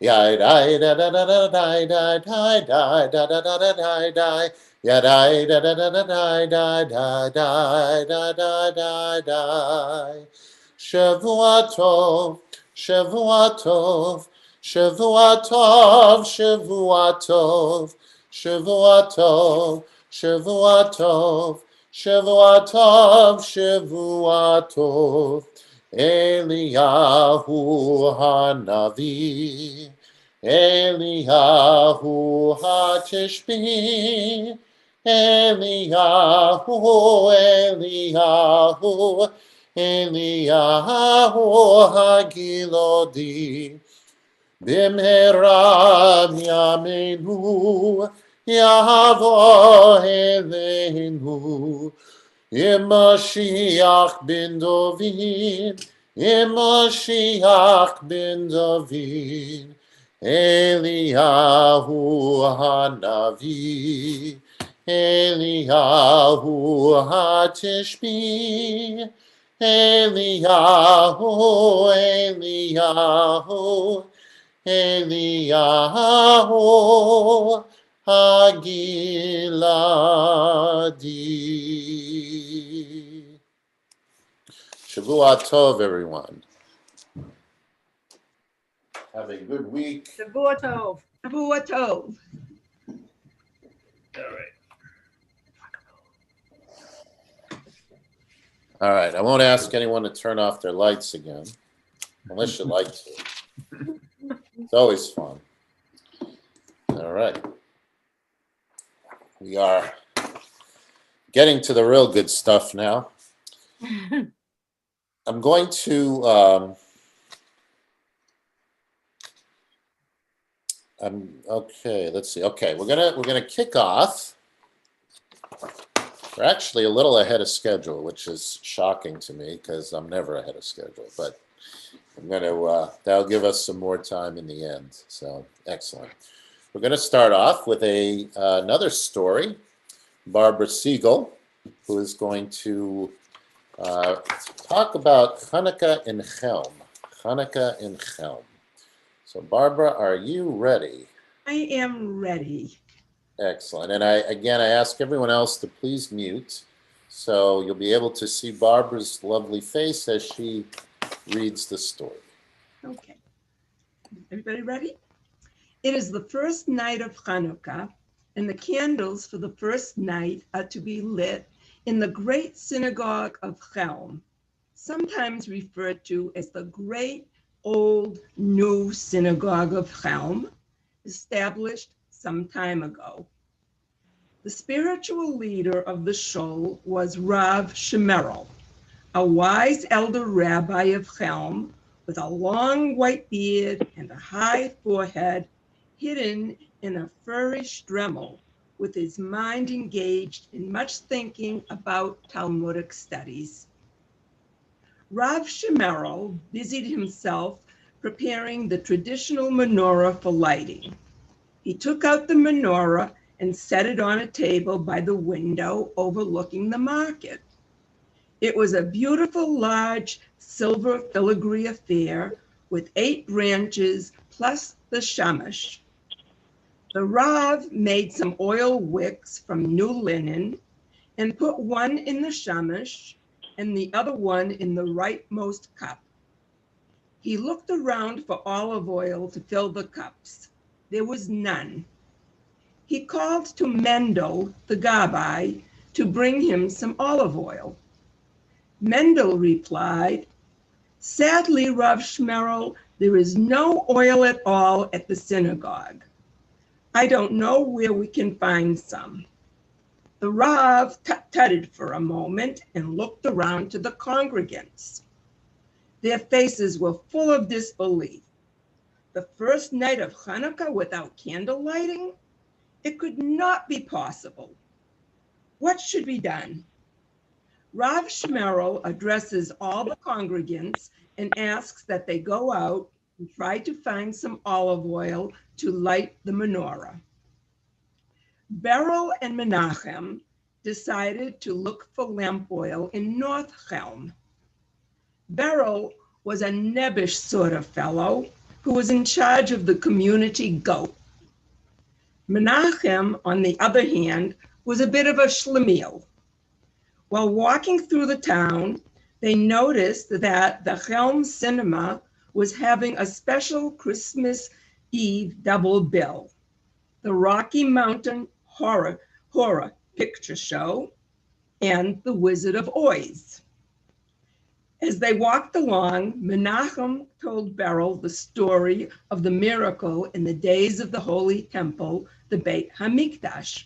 Ya da da da da da da da da da da da da da da. Ya da da da da da da da da da da da da da. Shavua tov, Shavua tov, Shavua tov, Shavua tov, Shavua tov, Shavua tov, Shavua tov, Shavua tov. Eliyahu Hanavi, Eliyahu HaTishbi, Eliyahu, Eliyahu, Eliyahu Hagilodi, Bimhera Yamenu, Yavo Eleinu, Mashiach ben David, Mashiach ben David, Eliyahu Hanavi, Eliyahu HaTishbi, Eliyahu, Eliyahu, Eliyahu Hagiladi. Shavua Tov, everyone. Have a good week. Shavua Tov. Shavua Tov. All right, I won't ask anyone to turn off their lights again, unless you'd like to. It's always fun. All right. We are getting to the real good stuff now. I'm going to okay, let's see. Okay, we're gonna kick off. We're actually a little ahead of schedule, which is shocking to me because I'm never ahead of schedule, but I'm gonna that'll give us some more time in the end. So excellent. We're going to start off with another story. Barbara Siegel, who is going to talk about Chanukah in Chelm. Chanukah in Chelm. So Barbara, are you ready? I am ready. Excellent. And I ask everyone else to please mute, so you'll be able to see Barbara's lovely face as she reads the story. Okay. Everybody ready? It is the first night of Chanukah, and the candles for the first night are to be lit in the great synagogue of Chelm, sometimes referred to as the Great Old New Synagogue of Chelm, established some time ago. The spiritual leader of the shul was Rav Shemerel, a wise elder rabbi of Chelm with a long white beard and a high forehead, hidden in a furry stremel, with his mind engaged in much thinking about Talmudic studies. Rav Shemerel busied himself preparing the traditional menorah for lighting. He took out the menorah and set it on a table by the window overlooking the market. It was a beautiful, large, silver filigree affair with 8 branches plus the shamash. The Rav made some oil wicks from new linen and put one in the shamash and the other one in the rightmost cup. He looked around for olive oil to fill the cups. There was none. He called to Mendel, the Gabbai, to bring him some olive oil. Mendel replied, "Sadly, Rav Shemerel, there is no oil at all at the synagogue. I don't know where we can find some." The Rav tut-tutted for a moment and looked around to the congregants. Their faces were full of disbelief. The first night of Chanukah without candle lighting? It could not be possible. What should be done? Rav Shemerel addresses all the congregants and asks that they go out and try to find some olive oil to light the menorah. Beryl and Menachem decided to look for lamp oil in North Chelm. Beryl was a nebbish sort of fellow who was in charge of the community goat. Menachem, on the other hand, was a bit of a schlemiel. While walking through the town, they noticed that the Chelm Cinema was having a special Christmas Eve double bill, the Rocky Mountain Horror Picture Show and The Wizard of Oz. As they walked along, Menachem told Beryl the story of the miracle in the days of the Holy Temple, the Beit HaMikdash,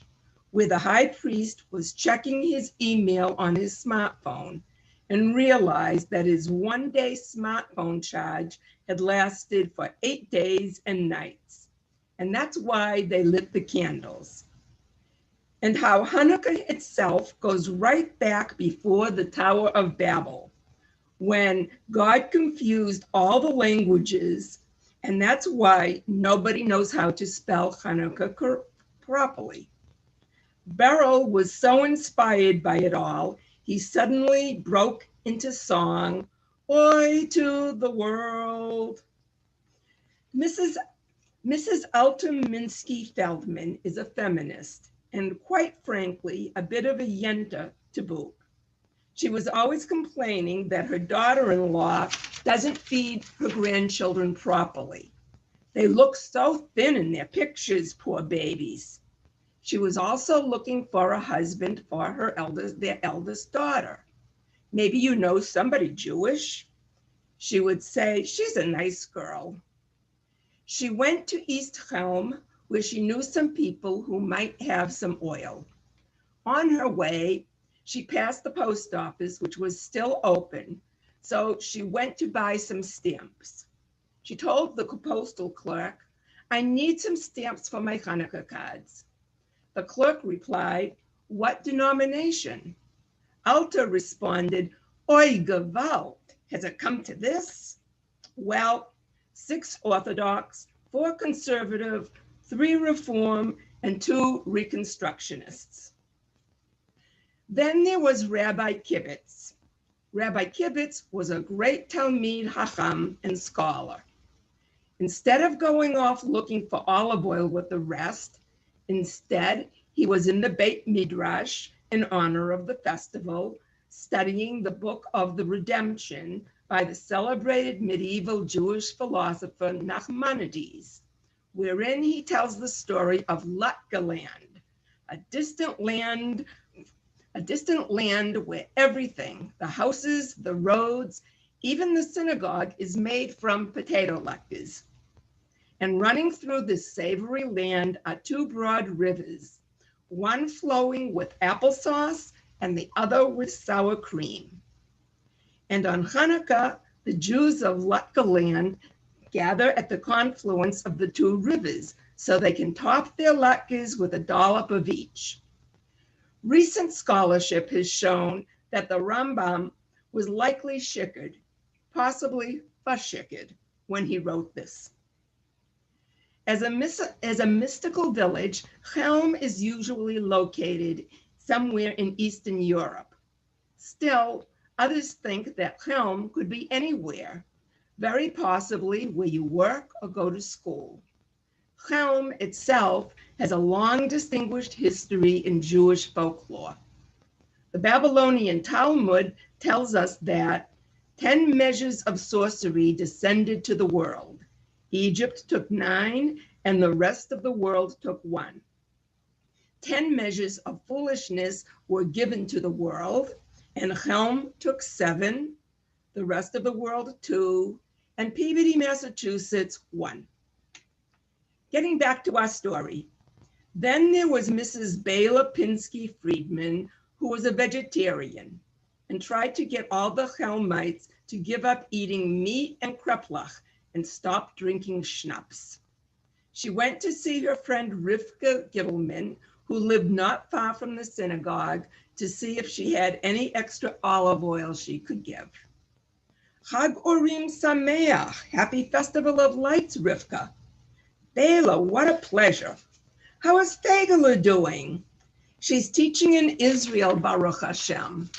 where the high priest was checking his email on his smartphone and realized that his one-day smartphone charge had lasted for 8 days and nights. And that's why they lit the candles. And how Hanukkah itself goes right back before the Tower of Babel, when God confused all the languages, and that's why nobody knows how to spell Chanukah properly. Beryl was so inspired by it all, he suddenly broke into song, "Oi to the world." Mrs. Alta Minsky-Feldman is a feminist, and quite frankly, a bit of a yenta to boot. She was always complaining that her daughter-in-law doesn't feed her grandchildren properly. They look so thin in their pictures, poor babies. She was also looking for a husband for their eldest daughter. Maybe you know somebody Jewish? She would say, she's a nice girl. She went to East Chelm, where she knew some people who might have some oil. On her way, she passed the post office, which was still open, so she went to buy some stamps. She told the postal clerk, "I need some stamps for my Hanukkah cards." The clerk replied, "What denomination?" Alta responded, "Oi Gewalt, has it come to this?" Well, 6 Orthodox, 4 Conservative, 3 Reform, and 2 Reconstructionists. Then there was Rabbi Kibitz. Rabbi Kibitz was a great Talmid Chacham and scholar. Instead of going off looking for olive oil with the rest, instead he was in the Beit Midrash in honor of the festival, studying the Book of the Redemption by the celebrated medieval Jewish philosopher Nachmanides, wherein he tells the story of Latgaland, a distant land where everything, the houses, the roads, even the synagogue, is made from potato latkes. And running through this savory land are 2 broad rivers, one flowing with applesauce and the other with sour cream. And on Hanukkah, the Jews of Latgaland gather at the confluence of the 2 rivers so they can top their latkes with a dollop of each. Recent scholarship has shown that the Rambam was likely shikkered, possibly fashikkered, when he wrote this. As a mystical village, Chelm is usually located somewhere in Eastern Europe. Still, others think that Chelm could be anywhere, very possibly where you work or go to school. Chelm itself has a long distinguished history in Jewish folklore. The Babylonian Talmud tells us that 10 measures of sorcery descended to the world. Egypt took 9, and the rest of the world took 1. 10 measures of foolishness were given to the world, and Chelm took 7, the rest of the world 2, and Peabody, Massachusetts 1. Getting back to our story, then there was Mrs. Bela Pinsky Friedman, who was a vegetarian and tried to get all the Chelmites to give up eating meat and kreplach and stop drinking schnapps. She went to see her friend Rivka Gittleman, who lived not far from the synagogue, to see if she had any extra olive oil she could give. Chag Urim Sameach, happy festival of lights, Rivka. Bela, what a pleasure. How is Fegela doing? She's teaching in Israel, Baruch Hashem.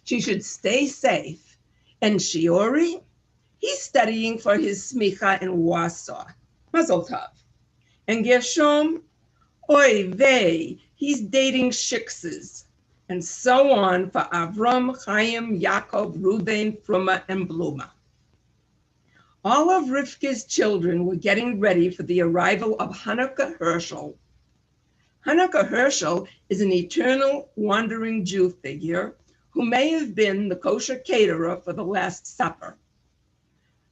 She should stay safe. And Shiori? He's studying for his smicha in Warsaw. Mazel tov. And Gershom, oy vey, he's dating shiksas. And so on for Avram, Chaim, Yaakov, Ruben, Fruma, and Bluma. All of Rivka's children were getting ready for the arrival of Chanukah Herschel. Chanukah Herschel is an eternal wandering Jew figure who may have been the kosher caterer for the Last Supper.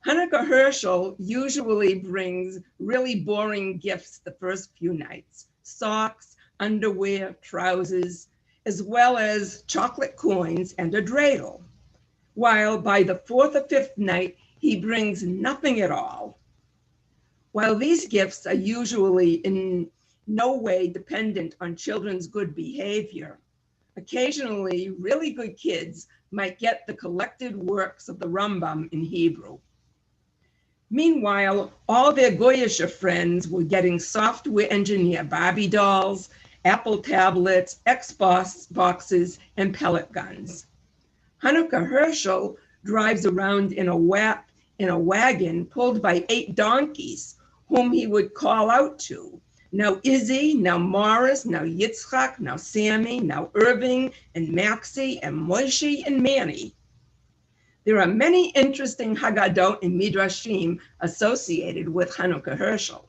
Chanukah Herschel usually brings really boring gifts the first few nights: socks, underwear, trousers, as well as chocolate coins and a dreidel, while by the fourth or fifth night, he brings nothing at all. While these gifts are usually in no way dependent on children's good behavior, occasionally really good kids might get the collected works of the Rambam in Hebrew. Meanwhile, all their Goyish friends were getting software engineer Barbie dolls, Apple tablets, Xbox boxes, and pellet guns. Chanukah Herschel drives around in a wagon pulled by 8 donkeys, whom he would call out to. Now Izzy, now Morris, now Yitzchak, now Sammy, now Irving, and Maxie, and Moshe, and Manny. There are many interesting Haggadot and Midrashim associated with Chanukah Herschel.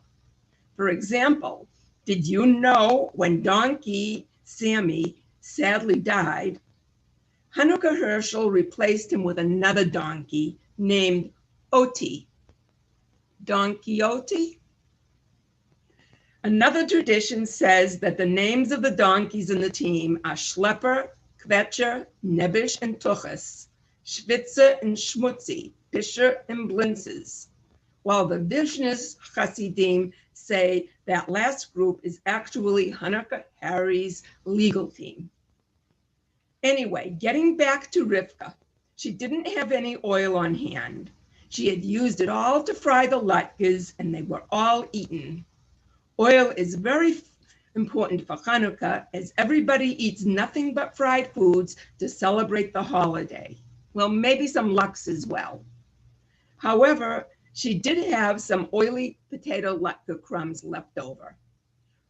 For example, did you know when donkey Sammy sadly died, Chanukah Herschel replaced him with another donkey named Oti? Donkey Oti? Another tradition says that the names of the donkeys in the team are Schlepper, Kvetcher, Nebish, and Tuchas, Schwitzer and Schmutzi, Pischer and Blintzes, while the Vishnis Hasidim say that last group is actually Chanukah Harry's legal team. Anyway, getting back to Rivka, she didn't have any oil on hand. She had used it all to fry the latkes, and they were all eaten. Oil is very important for Chanukah, as everybody eats nothing but fried foods to celebrate the holiday. Well, maybe some lux as well. However, she did have some oily potato latke crumbs left over.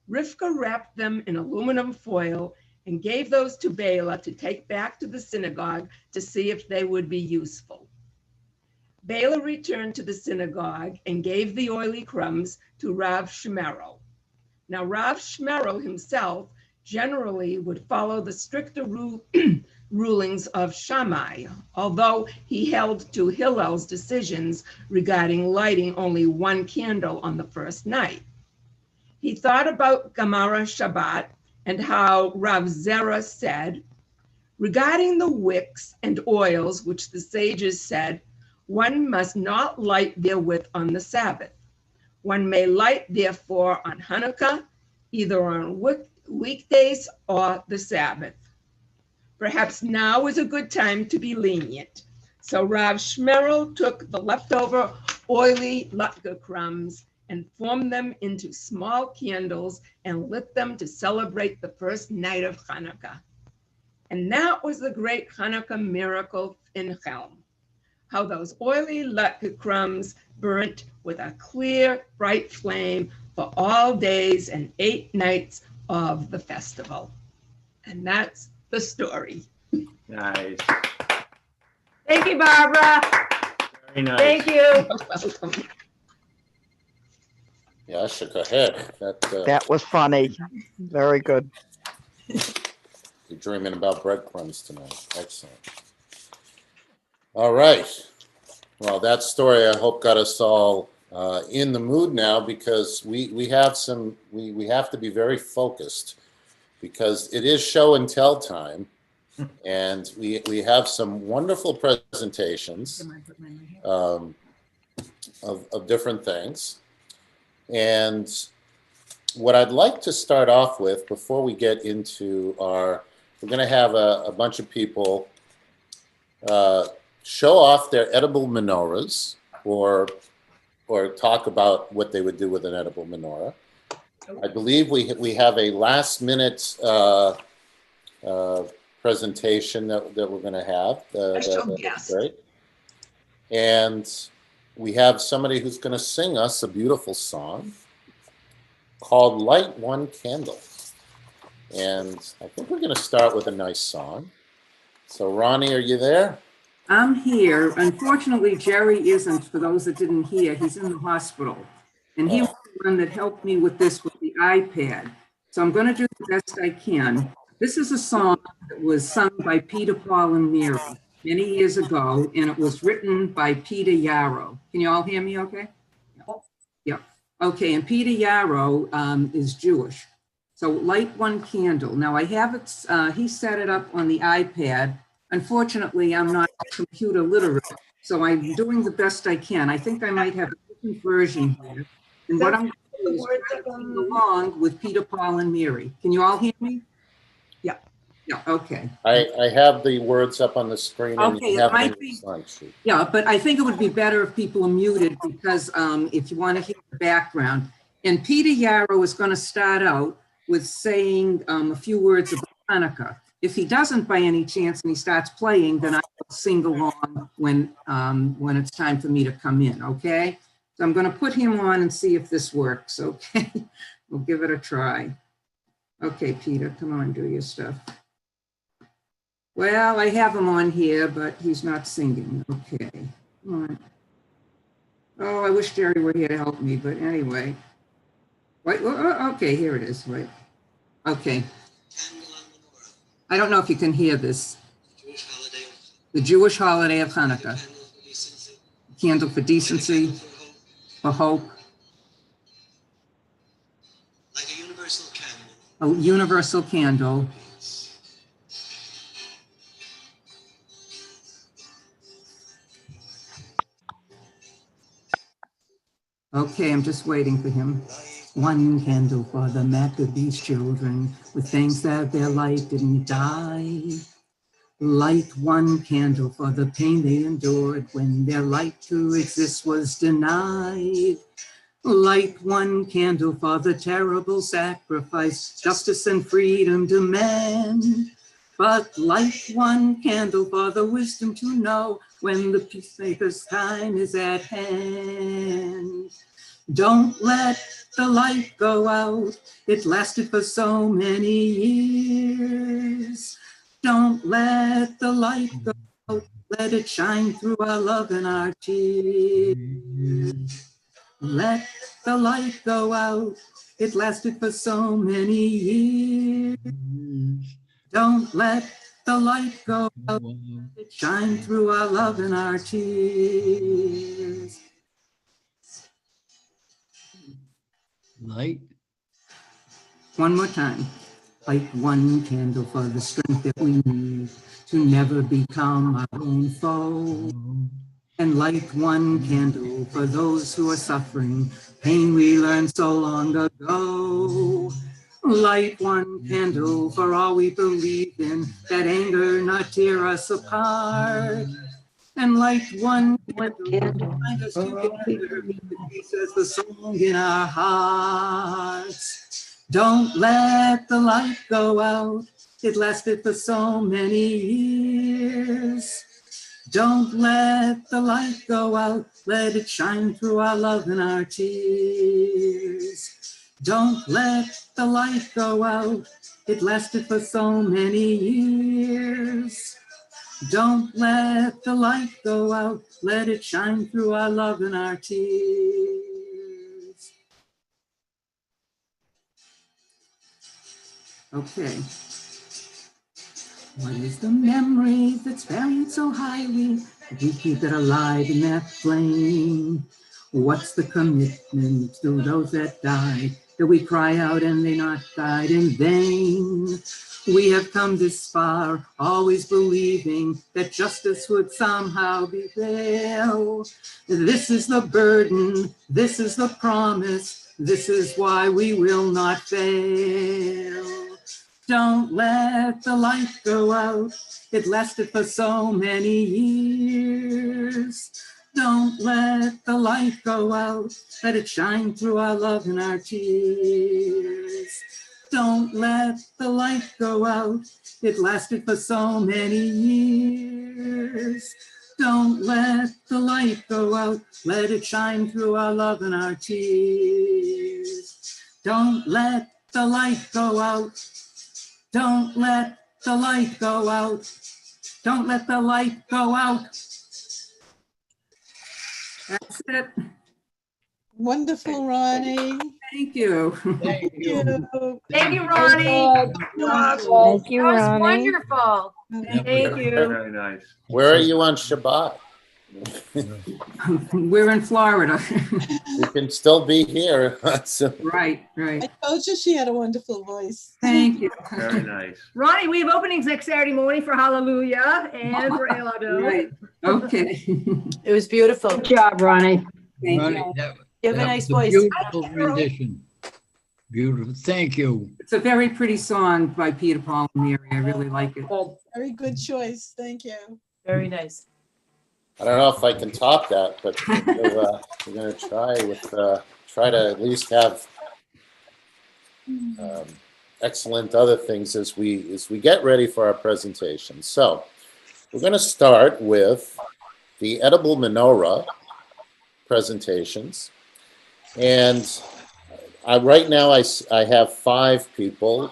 Rivka wrapped them in aluminum foil and gave those to Bela to take back to the synagogue to see if they would be useful. Bela returned to the synagogue and gave the oily crumbs to Rav Shmerel. Now, Rav Shmerel himself generally would follow the stricter rulings of Shammai, although he held to Hillel's decisions regarding lighting only one candle on the first night. He thought about Gemara Shabbat and how Rav Zera said, regarding the wicks and oils which the sages said, one must not light therewith on the Sabbath. One may light, therefore, on Hanukkah, either on weekdays or the Sabbath. Perhaps now is a good time to be lenient. So Rav Shmerel took the leftover oily latke crumbs and formed them into small candles and lit them to celebrate the first night of Hanukkah. And that was the great Hanukkah miracle in Chelm, how those oily latke crumbs burnt with a clear, bright flame for all days and 8 nights of the festival. And that's the story. Nice. Thank you, Barbara. Very nice. Thank you. You're welcome. Yeah, I shook her head. That was funny. Very good. You're dreaming about breadcrumbs tonight. Excellent. All right. Well, that story, I hope, got us all in the mood now, because we have to be very focused, because it is show and tell time, and we have some wonderful presentations of different things. And what I'd like to start off with, before we get into we're going to have a bunch of people show off their edible menorahs, or talk about what they would do with an edible menorah. I believe we have a last minute presentation that we're going to have. Special guest. Great. And we have somebody who's going to sing us a beautiful song called Light One Candle. And I think we're going to start with a nice song. So, Ronnie, are you there? I'm here. Unfortunately, Jerry isn't. For those that didn't hear, he's in the hospital. And he was the one that helped me with this with the iPad. So I'm going to do the best I can. This is a song that was sung by Peter, Paul, and Mary many years ago, and it was written by Peter Yarrow. Can you all hear me okay? Yeah. Okay, and Peter Yarrow is Jewish. So light one candle. Now I have it, he set it up on the iPad. Unfortunately, I'm not computer literate, so I'm doing the best I can. I think I might have a different version here. And what I'm going to do is try to sing along with Peter, Paul, and Mary. Can you all hear me? Yeah. Yeah, okay. I have the words up on the screen. And Okay, you it have might them be. on the sheet. Yeah, but I think it would be better if people are muted because if you want to hear the background. And Peter Yarrow is going to start out with saying a few words about Chanukah. If he doesn't by any chance and he starts playing, then I will sing along when it's time for me to come in, okay? So I'm going to put him on and see if this works, okay? We'll give it a try. Okay, Peter, come on, do your stuff. Well, I have him on here, but he's not singing. Okay, come on. Oh, I wish Jerry were here to help me, but anyway. Wait, okay, here it is, right. Okay. I don't know if you can hear this. The Jewish holiday of Hanukkah. Candle for decency, for hope. Like a universal candle. A universal candle. Okay, I'm just waiting for him. One candle for the Maccabees' children, with thanks that their light didn't die. Light one candle for the pain they endured when their light to exist was denied. Light one candle for the terrible sacrifice justice and freedom demand. But light one candle for the wisdom to know when the peacemaker's time is at hand. Don't let the light go out. It lasted for so many years. Don't let the light go out. Let it shine through our love and our tears. Let the light go out. It lasted for so many years. Don't let the light go out. It shine through our love and our tears. Light. One more time. Light one candle for the strength that we need to never become our own foe. And light one candle for those who are suffering pain we learned so long ago. Light one candle for all we believe in, that anger not tear us apart. And light one candle, bind us together, peace as the song in our hearts. Don't let the light go out. It lasted for so many years. Don't let the light go out. Let it shine through our love and our tears. Don't let the light go out. It lasted for so many years. Don't let the light go out. Let it shine through our love and our tears. Okay. What is the memory that's valued so highly? We keep it alive in that flame. What's the commitment to those that died? That we cry out and they not died in vain. We have come this far, always believing that justice would somehow be there. This is the burden, this is the promise, this is why we will not fail. Don't let the light go out. It lasted for so many years. Don't let the light go out. Let it shine through our love and our tears. Don't let the light go out. It lasted for so many years. Don't let the light go out. Let it shine through our love and our tears. Don't let the light go out. Don't let the light go out. Don't let the light go out. That's it. Wonderful, Ronnie. Thank you. Thank you. Thank you, Ronnie. Thank you, That was Ronnie. wonderful. Thank you. Very nice. Where are you on Shabbat? We're in Florida. You can still be here. So- Right, right. I told you she had a wonderful voice. Thank you. Very nice. Ronnie, we have openings next Saturday morning for Hallelujah and for Elado. Right, okay. It was beautiful. Good job, Ronnie. Thank Ronnie, you. You have a that nice was voice. Beautiful rendition. Beautiful. Thank you. It's a very pretty song by Peter Paul and Mary. I really like it. Very good choice. Thank you. Very nice. I don't know if I can top that, but we're going to try to at least have excellent other things as we get ready for our presentation. So we're going to start with the edible menorah presentations, and right now I have 5 people.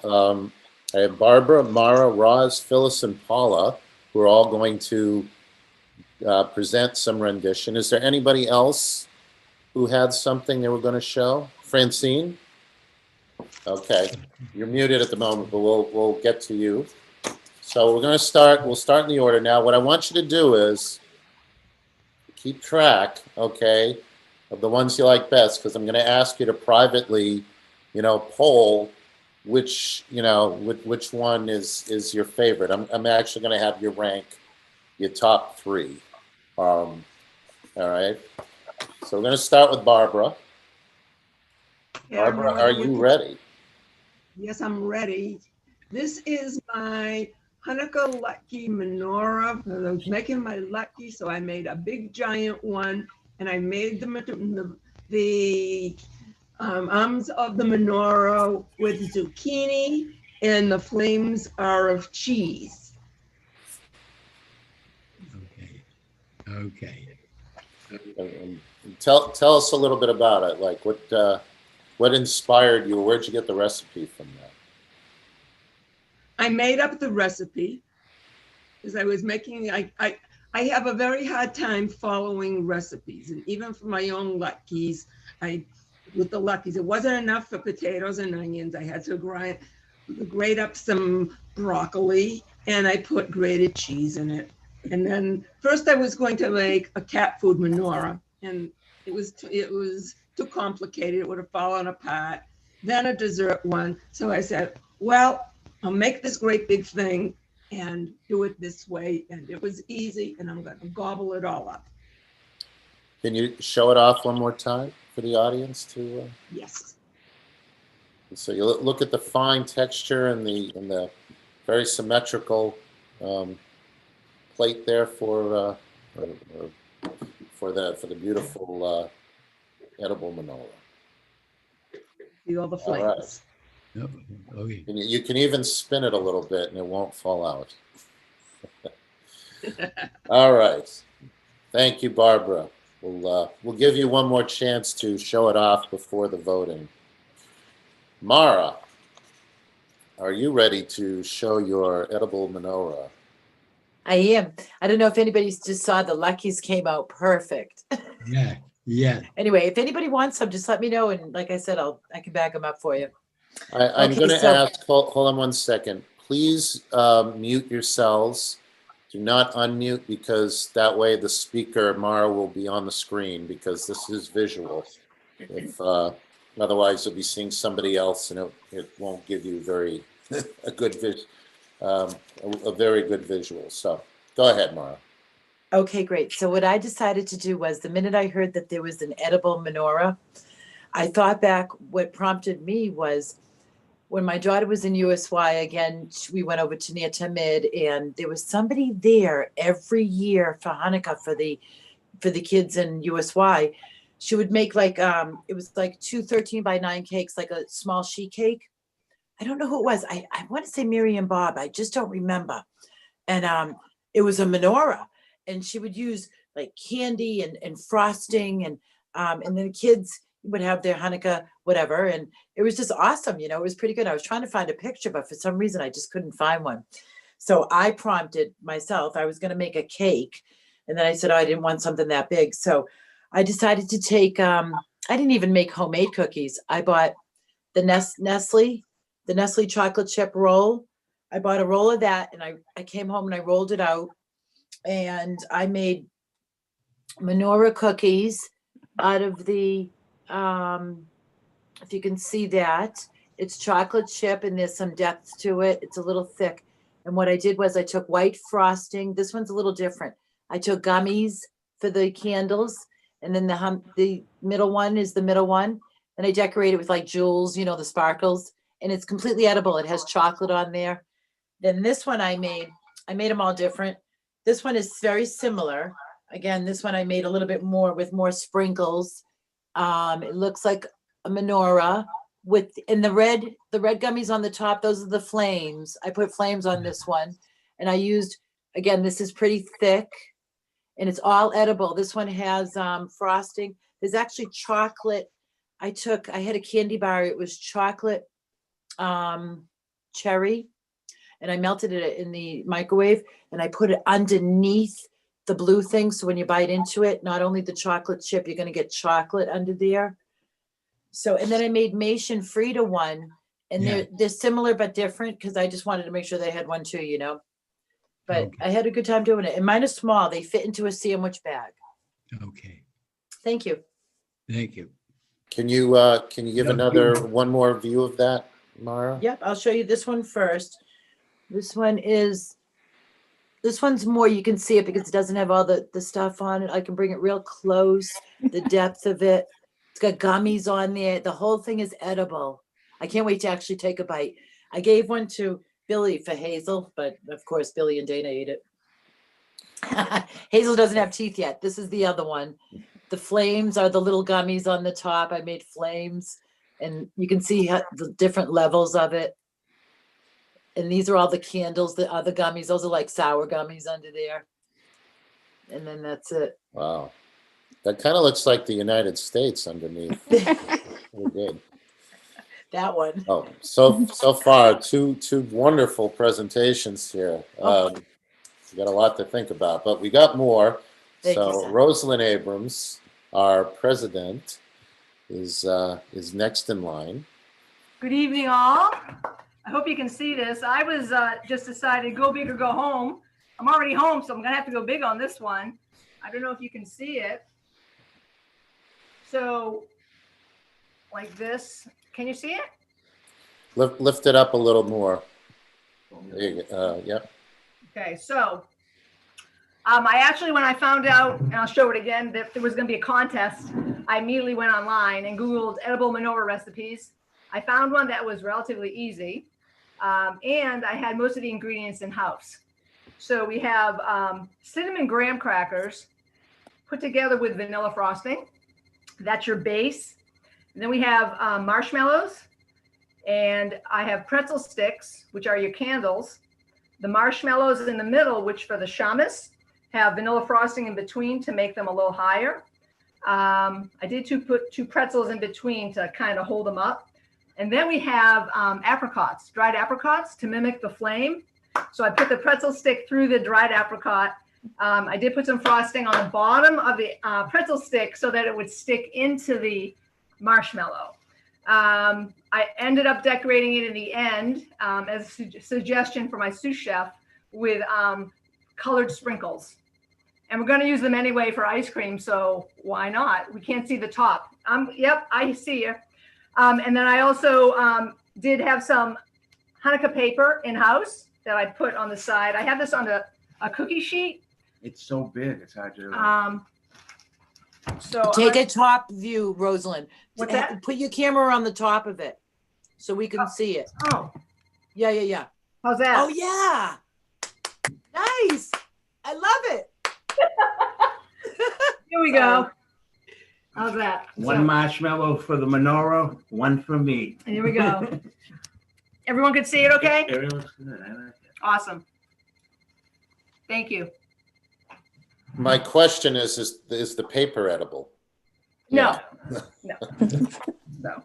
I have Barbara, Mara, Roz, Phyllis, and Paula, who are all going to present some rendition. Is there anybody else who had something they were going to show? Francine? Okay, you're muted at the moment, but we'll get to you. So we're going to start. We'll start in the order now. What I want you to do is keep track, okay, of the ones you like best, because I'm going to ask you to privately, poll which one is your favorite. I'm actually going to have you rank your top 3. All right. So we're going to start with Barbara. Barbara, are you ready? Yes, I'm ready. This is my Hanukkah lucky menorah. I was making my lucky, so I made a big giant one, and I made the arms of the menorah with zucchini, and the flames are of cheese. Okay. Tell us a little bit about it. Like what inspired you? Where'd you get the recipe from that? I made up the recipe because I was making, I have a very hard time following recipes, and even for my own luckies, with the luckies, it wasn't enough for potatoes and onions. I had to grate up some broccoli, and I put grated cheese in it. And then first I was going to make a cat food menorah, and it was too complicated. It would have fallen apart. Then a dessert one. So I said, well, I'll make this great big thing and do it this way. And it was easy, and I'm going to gobble it all up. Can you show it off one more time for the audience to? Yes. So you look at the fine texture and the very symmetrical plate there for the beautiful edible menorah. See all the flames. Yep. Okay. And you can even spin it a little bit and it won't fall out. All right. Thank you, Barbara. We'll give you one more chance to show it off before the voting. Mara, are you ready to show your edible menorah? I am. I don't know if anybody just saw the Luckies came out perfect. Yeah. Yeah. Anyway, if anybody wants some, just let me know. And like I said, I can back them up for you. I'm Okay, going to so- ask, hold on one second. Please mute yourselves. Do not unmute, because that way the speaker, Mara, will be on the screen, because this is visual. If otherwise, you'll be seeing somebody else, and it won't give you a very good visual. So go ahead, Mara. Okay, great. So what I decided to do was, the minute I heard that there was an edible menorah, I thought back. What prompted me was when my daughter was in USY, again, we went over to Ner Tamid, and there was somebody there every year for Hanukkah for the kids in USY. She would make it was like 2 13-by-9 cakes, like a small sheet cake. I don't know who it was. I want to say Mary and Bob. I just don't remember. And it was a menorah. and she would use like candy and frosting, and then the kids would have their Hanukkah whatever, and it was just awesome. It was pretty good. I was trying to find a picture, but for some reason I just couldn't find one. So I prompted myself. I was going to make a cake, and then I said, oh, I didn't want something that big. So I decided to take. I didn't even make homemade cookies. I bought the Nestle chocolate chip roll. I bought a roll of that, and I came home and I rolled it out, and I made menorah cookies out of the, if you can see that, it's chocolate chip and there's some depth to it. It's a little thick. And what I did was I took white frosting. This one's a little different. I took gummies for the candles, and then the middle one is the middle one. And I decorated with like jewels, the sparkles, and it's completely edible. It has chocolate on there. Then this one I made them all different. This one is very similar. Again, this one I made a little bit more with more sprinkles. It looks like a menorah and the red gummies on the top. Those are the flames. I put flames on this one, and I used, again, this is pretty thick, and it's all edible. This one has frosting. There's actually chocolate. I had a candy bar. It was chocolate cherry, and I melted it in the microwave, and I put it underneath the blue thing. So when you bite into it, not only the chocolate chip, you're going to get chocolate under there. So, and then I made Maish and Frida one, and they're similar but different, because I just wanted to make sure they had one too, But Okay. I had a good time doing it. And mine is small. They fit into a sandwich bag. Okay, Thank you. thank you. Can you give one more view of that, Mara? Yep, I'll show you this one first. This one's more, you can see it because it doesn't have all the stuff on it. I can bring it real close, the depth of it. It's got gummies on there. The whole thing is edible. I can't wait to actually take a bite. I gave one to Billy for Hazel, but of course Billy and Dana ate it. Hazel doesn't have teeth yet. This is the other one. The flames are the little gummies on the top. I made flames, and you can see the different levels of it. And these are all the candles, the other gummies. Those are like sour gummies under there. And then that's it. Wow. That kind of looks like the United States underneath. We're good. That one. Oh, so far, two wonderful presentations here. We got a lot to think about, but we got more. Thank you, So Sam. Rosalind Abrams, our president, is next in line. Good evening, all. I hope you can see this. I was just decided go big or go home. I'm already home, so I'm gonna have to go big on this one. I don't know if you can see it. So, like this. Can you see it? Lift it up a little more. There you go. Yep. Okay, so I actually, when I found out, and I'll show it again, that there was going to be a contest, I immediately went online and Googled edible menorah recipes. I found one that was relatively easy, and I had most of the ingredients in house. So we have cinnamon graham crackers put together with vanilla frosting. That's your base. And then we have marshmallows, and I have pretzel sticks, which are your candles. The marshmallows in the middle, which for the shamus, have vanilla frosting in between to make them a little higher. I did put two pretzels in between to kind of hold them up. And then we have apricots, dried apricots to mimic the flame. So I put the pretzel stick through the dried apricot. I did put some frosting on the bottom of the pretzel stick so that it would stick into the marshmallow. I ended up decorating it in the end as a suggestion for my sous chef with colored sprinkles. And we're going to use them anyway for ice cream, so why not? We can't see the top. Yep, I see you. And then I also did have some Hanukkah paper in-house that I put on the side. I have this on a cookie sheet. It's so big, it's hard to. So Take a top view, Rosalind. What's that? Put your camera on the top of it so we can see it. Oh, Yeah. how's that? Oh, yeah. Nice. I love it. Here we go. How's that? One marshmallow for the menorah, one for me. Here we go. Everyone could see it okay? It looks good. I like it. Awesome. Thank you. My question is the paper edible? No, Yeah. no, no.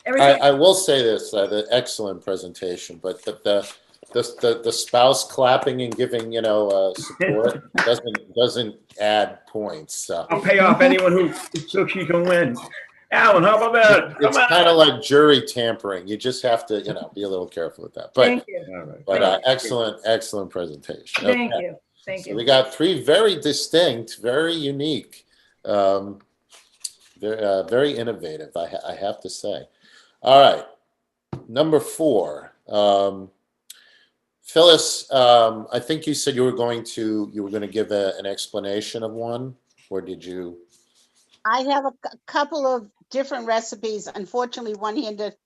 Everything. I will say this, excellent presentation, but the spouse clapping and giving, support doesn't add points. So I'll pay off anyone who so she can win. Alan, how about that? it's kind of like jury tampering. You just have to, be a little careful with that. Thank But you. All right. but excellent presentation. Thank Okay. you. Thank So you. we got 3 very distinct, very unique, very innovative, I have to say. All right, number 4. Phyllis, I think you said you were going to give an explanation of one, or did you? I have a couple of different recipes. Unfortunately, one-handed,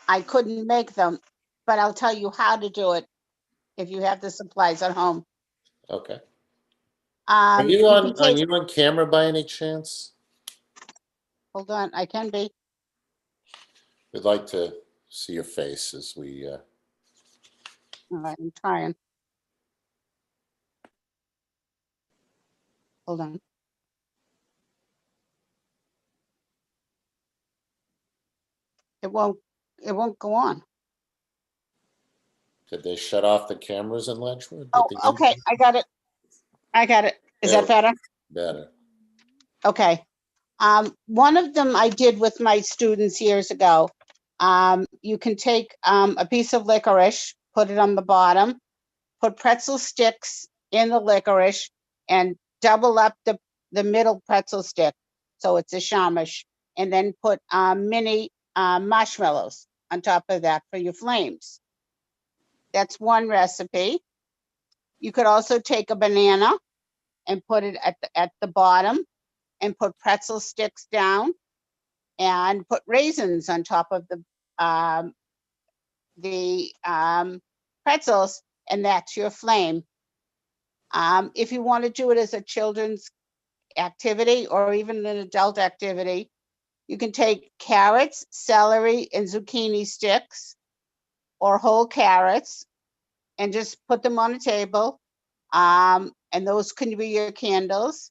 I couldn't make them, but I'll tell you how to do it if you have the supplies at home. Okay. Are you can take- on camera by any chance? Hold on, I can be. We'd like to see your face as we. All right, I'm trying. Hold on. It won't go on. Did they shut off the cameras in Ledgewood? Oh, okay, I got it. Is that better? Better. Okay. One of them I did with my students years ago. You can take a piece of licorice, put it on the bottom, put pretzel sticks in the licorice, and double up the middle pretzel stick, so it's a shamash, and then put mini marshmallows on top of that for your flames. That's one recipe. You could also take a banana and put it at the bottom, and put pretzel sticks down, and put raisins on top of the pretzels, and that's your flame. If you want to do it as a children's activity or even an adult activity, you can take carrots, celery, and zucchini sticks or whole carrots and just put them on a table. And those can be your candles.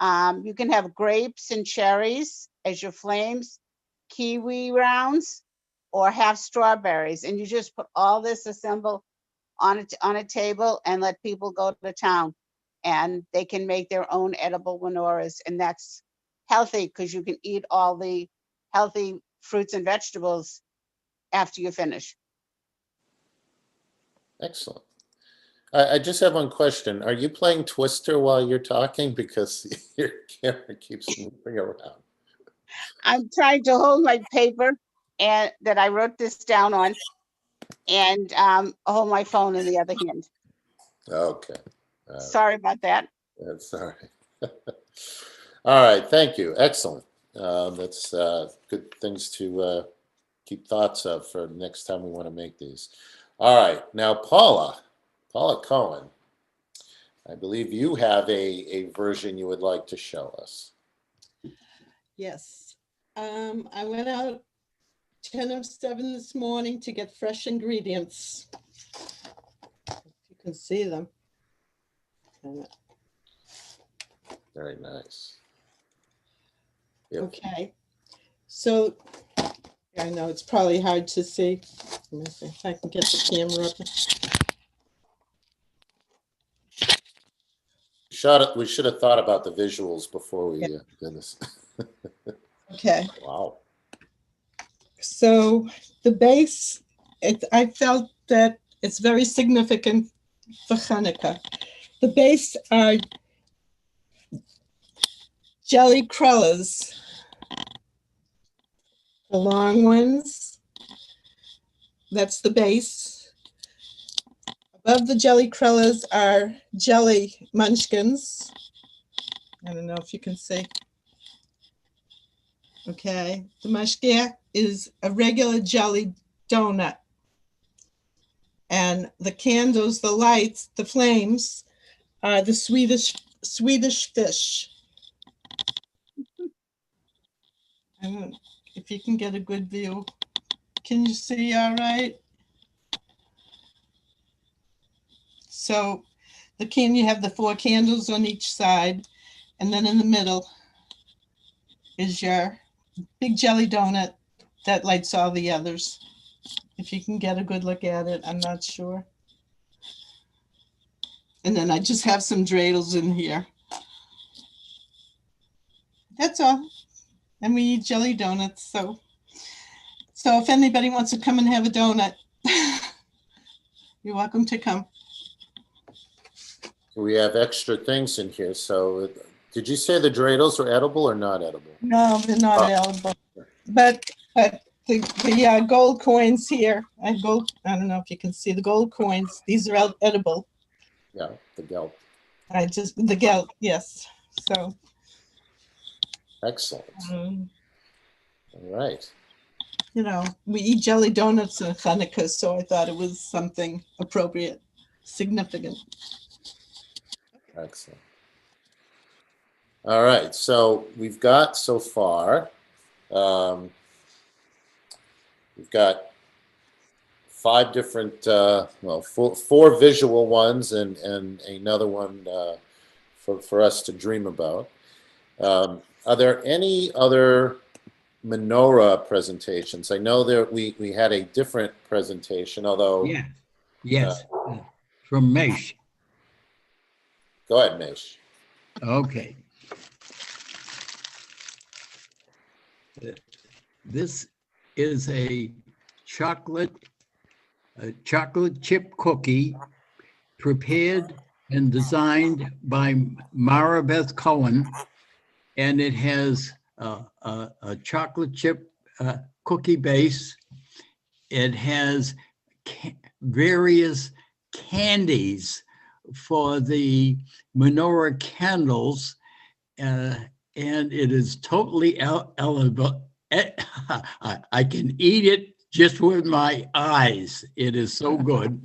You can have grapes and cherries as your flames, kiwi rounds, or have strawberries. And you just put all this assemble on a table and let people go to town, and they can make their own edible menorahs. And that's healthy because you can eat all the healthy fruits and vegetables after you finish. Excellent. I just have one question. Are you playing Twister while you're talking? Because your camera keeps moving around. I'm trying to hold my paper and that I wrote this down on, and hold my phone in the other hand. Okay. Sorry about that. That's all right. All right. Thank you. Excellent. That's good things to keep thoughts of for next time we want to make these. All right. Now, Paula Cohen, I believe you have a version you would like to show us. Yes. I went out 10:07 this morning to get fresh ingredients. You can see them. Very nice. Yep. Okay. So I know it's probably hard to see. Let me see if I can get the camera up. We should have thought about the visuals before we did this. Okay. Wow. So the base, I felt that it's very significant for Chanukah. The base are jelly crullers, the long ones. That's the base. Above the jelly crullers are jelly munchkins. I don't know if you can see. Okay, the mashgiach is a regular jelly donut. And the candles, the lights, the flames are the Swedish fish. I don't know if you can get a good view. Can you see all right? So the can, you have the 4 candles on each side. And then in the middle is your big jelly donut that lights all the others. If you can get a good look at it, I'm not sure. And then I just have some dreidels in here. That's all. And we eat jelly donuts. So if anybody wants to come and have a donut, you're welcome to come. We have extra things in here. So did you say the dreidels are edible or not edible? No, they're not edible. But the gold coins here, I don't know if you can see the gold coins. These are edible. Yeah, the gelt. The gelt, yes. So. Excellent. All right. You know, we eat jelly donuts in Chanukah, so I thought it was something appropriate, significant. Excellent. All right. So we've got so far, we've got 5 different, four visual ones and another one for us to dream about. Are there any other menorah presentations? I know that we had a different presentation, although... Yes, from Mesh. Go ahead, Mesh. Okay. This is a chocolate chip cookie prepared and designed by Mara Beth Cohen, and it has a chocolate chip cookie base. It has various candies for the menorah candles, and it is totally edible. I can eat it just with my eyes. It is so good.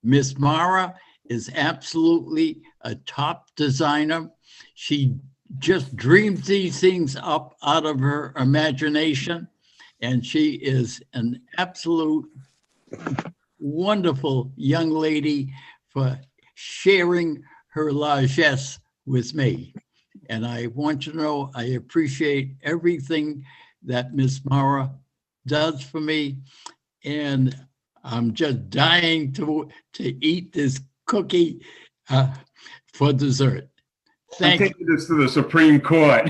Miss Mara is absolutely a top designer. She just dreams these things up out of her imagination, and she is an absolute wonderful young lady for sharing her largesse with me. And I want you to know I appreciate everything that Miss Mara does for me, and I'm just dying to eat this cookie for dessert. Thank you. I'm taking this to the Supreme Court.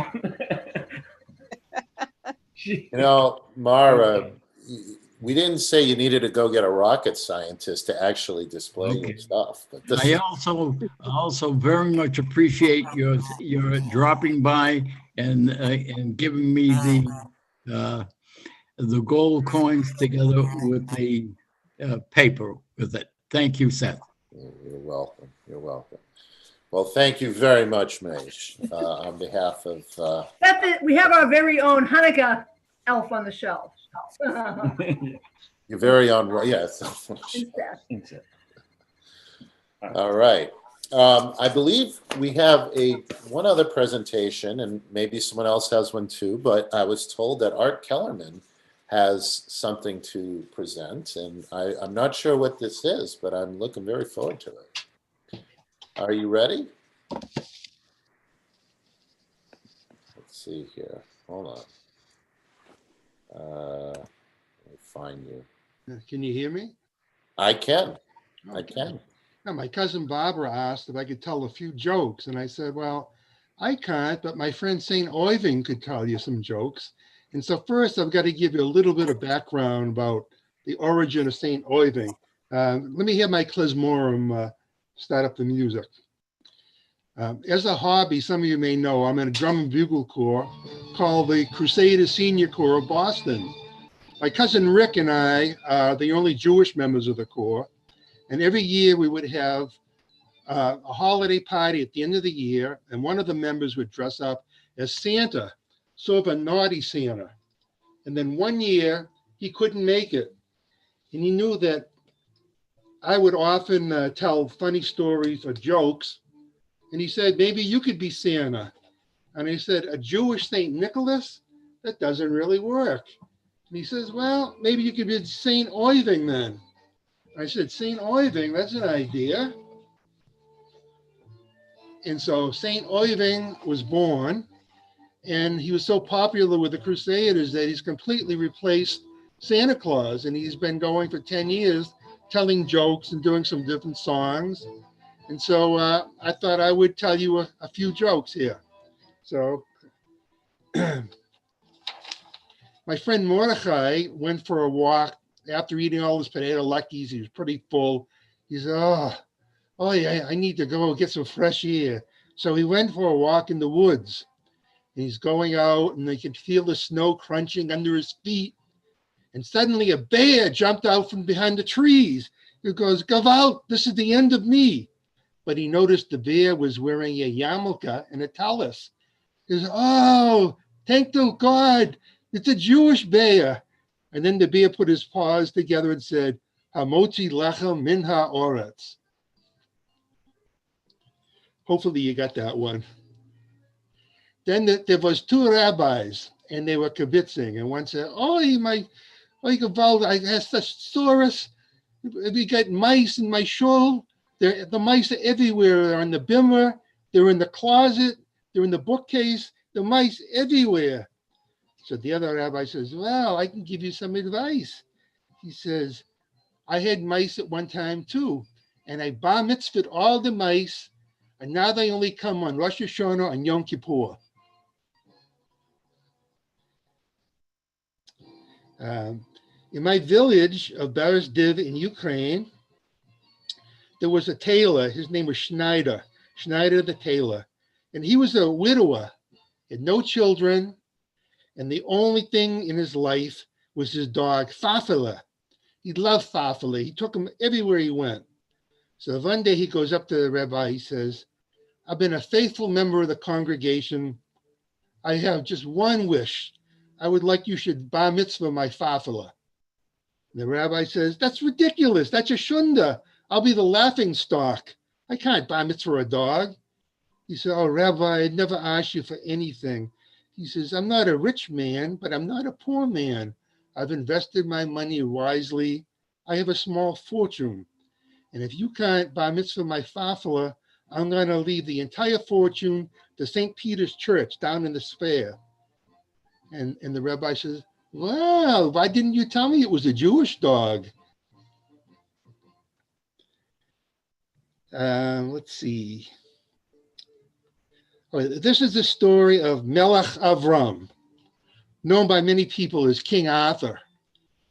You know, Mara, we didn't say you needed to go get a rocket scientist to actually display your stuff. But this I also very much appreciate your dropping by and giving me the gold coins together with the paper with it. Thank you, Seth. You're welcome. You're welcome. Well, thank you very much, Mesh, on behalf of... Seth, we have our very own Hanukkah elf on the shelf. Your very own, yes. All right. I believe we have one other presentation, and maybe someone else has one too, but I was told that Art Kellerman has something to present, and I'm not sure what this is, but I'm looking very forward to it. Are you ready? Let's see here. Hold on. Let me find you. Can you hear me? I can. Okay. I can. Now, my cousin Barbara asked if I could tell a few jokes, and I said, well, I can't, but my friend St. Oiving could tell you some jokes. And so first, I've got to give you a little bit of background about the origin of St. Oiving. Let me hear my klezmorim start up the music. As a hobby, some of you may know, I'm in a drum and bugle corps called the Crusaders Senior Corps of Boston. My cousin Rick and I are the only Jewish members of the corps. And every year we would have a holiday party at the end of the year, and one of the members would dress up as Santa, sort of a naughty Santa. And then one year he couldn't make it. And he knew that I would often tell funny stories or jokes. And he said, maybe you could be Santa. And I said, a Jewish St. Nicholas? That doesn't really work. And he says, well, maybe you could be St. Oiving then. I said, St. Oiving, that's an idea. And so Saint Oiving was born, and he was so popular with the Crusaders that he's completely replaced Santa Claus. And he's been going for 10 years, telling jokes and doing some different songs. And so I thought I would tell you a few jokes here. So my friend Mordechai went for a walk after eating all his potato luckies. He was pretty full. He said, oh yeah, I need to go get some fresh air. So he went for a walk in the woods. And he's going out, and they can feel the snow crunching under his feet. And suddenly a bear jumped out from behind the trees. He goes, "Gavalt, this is the end of me." But he noticed the bear was wearing a yarmulke and a tallis. He says, "Oh, thank the God, it's a Jewish bear." And then the bear put his paws together and said, "Hamotzi lechem min ha'oretz." Hopefully you got that one. Then there was two rabbis, and they were kibitzing, and one said, "Oh, Gavalt, I have such sores. We got mice in my shul. The mice are everywhere. They're on the bimmer. They're in the closet. They're in the bookcase. The mice everywhere." So the other rabbi says, "Well, I can give you some advice." He says, "I had mice at one time too, and I bar mitzvahed all the mice, and now they only come on Rosh Hashanah and Yom Kippur." In my village of Berezdiv in Ukraine, there was a tailor. His name was Schneider the tailor. And he was a widower, had no children, and the only thing in his life was his dog, Fafala. He loved Fafala. He took him everywhere he went. So one day he goes up to the rabbi, he says, "I've been a faithful member of the congregation. I have just one wish. I would like you should bar mitzvah my Fafala." The rabbi says, "That's ridiculous. That's a shunda. I'll be the laughing stock. I can't bar mitzvah a dog." He said, "Oh, Rabbi, I'd never asked you for anything." He says, "I'm not a rich man, but I'm not a poor man. I've invested my money wisely. I have a small fortune. And if you can't bar mitzvah my Fafala, I'm going to leave the entire fortune to St. Peter's Church down in the Spare." And the rabbi says, "Well, why didn't you tell me it was a Jewish dog?" Let's see. Oh, this is the story of Melech Avram, known by many people as King Arthur.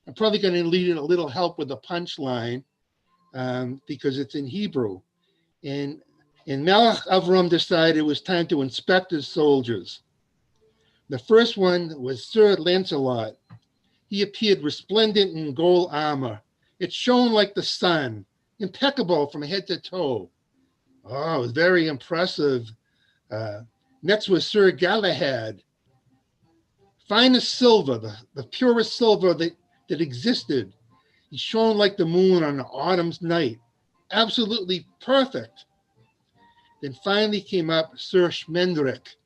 I'm probably going to need a little help with the punchline because it's in Hebrew. And Melech Avram decided it was time to inspect his soldiers. The first one was Sir Lancelot. He appeared resplendent in gold armor. It shone like the sun, impeccable from head to toe. Oh, it was very impressive. Next was Sir Galahad. Finest silver, the purest silver that existed. He shone like the moon on an autumn's night. Absolutely perfect. Then finally came up Sir Schmendrick.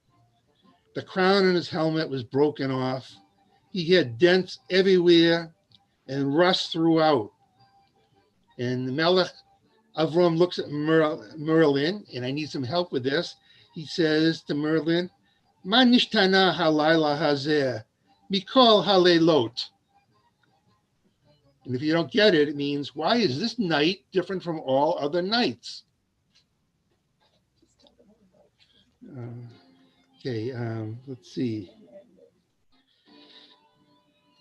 The crown on his helmet was broken off. He had dents everywhere and rust throughout. And the Melech Avram looks at Merlin, and I need some help with this. He says to Merlin, "Ma nishtana halayla hazeh, mikol halelot." And if you don't get it, it means, why is this night different from all other nights? Let's see.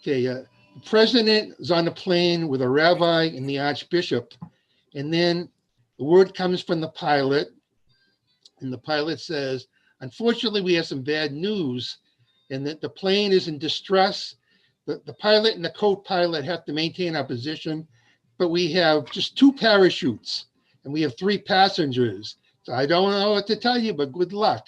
The president is on a plane with a rabbi and the archbishop, and then the word comes from the pilot, and the pilot says, "Unfortunately, we have some bad news, and that the plane is in distress. The pilot and the co-pilot have to maintain our position, but we have just 2 parachutes, and we have 3 passengers. So I don't know what to tell you, but good luck."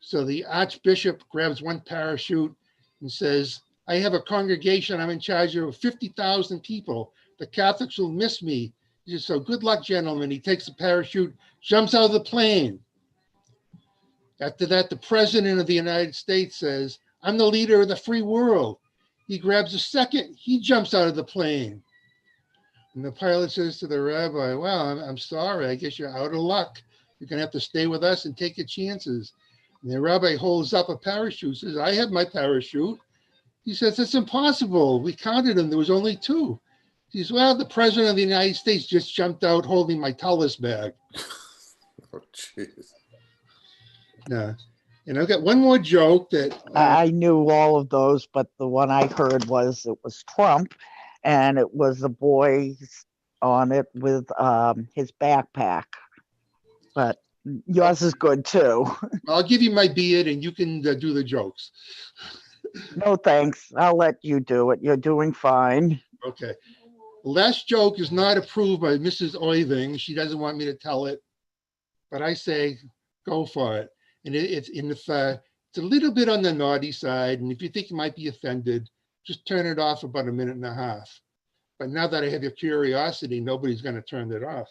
So the archbishop grabs 1 parachute and says, "I have a congregation. I'm in charge of 50,000 people. The Catholics will miss me." He says, "So good luck, gentlemen." He takes the parachute, jumps out of the plane. After that, the president of the United States says, "I'm the leader of the free world." He grabs a second, he jumps out of the plane. And the pilot says to the rabbi, "Well, I'm sorry, I guess you're out of luck. You're going to have to stay with us and take your chances. And the rabbi holds up a parachute, says, I have my parachute. He says, it's impossible. We counted them. There was only 2. He says, well, the president of the United States just jumped out holding my Tullis bag. Oh, jeez. Yeah. And I've got one more joke that I knew all of those, but the one I heard was it was Trump, and it was the boy on it with his backpack. But yours is good too. I'll give you my beard and you can do the jokes. No thanks. I'll let you do it. You're doing fine. Okay. The last joke is not approved by Mrs. Oiving. She doesn't want me to tell it, but I say go for it. And it's a little bit on the naughty side. And if you think you might be offended, just turn it off about a minute and a half. But now that I have your curiosity, nobody's going to turn it off.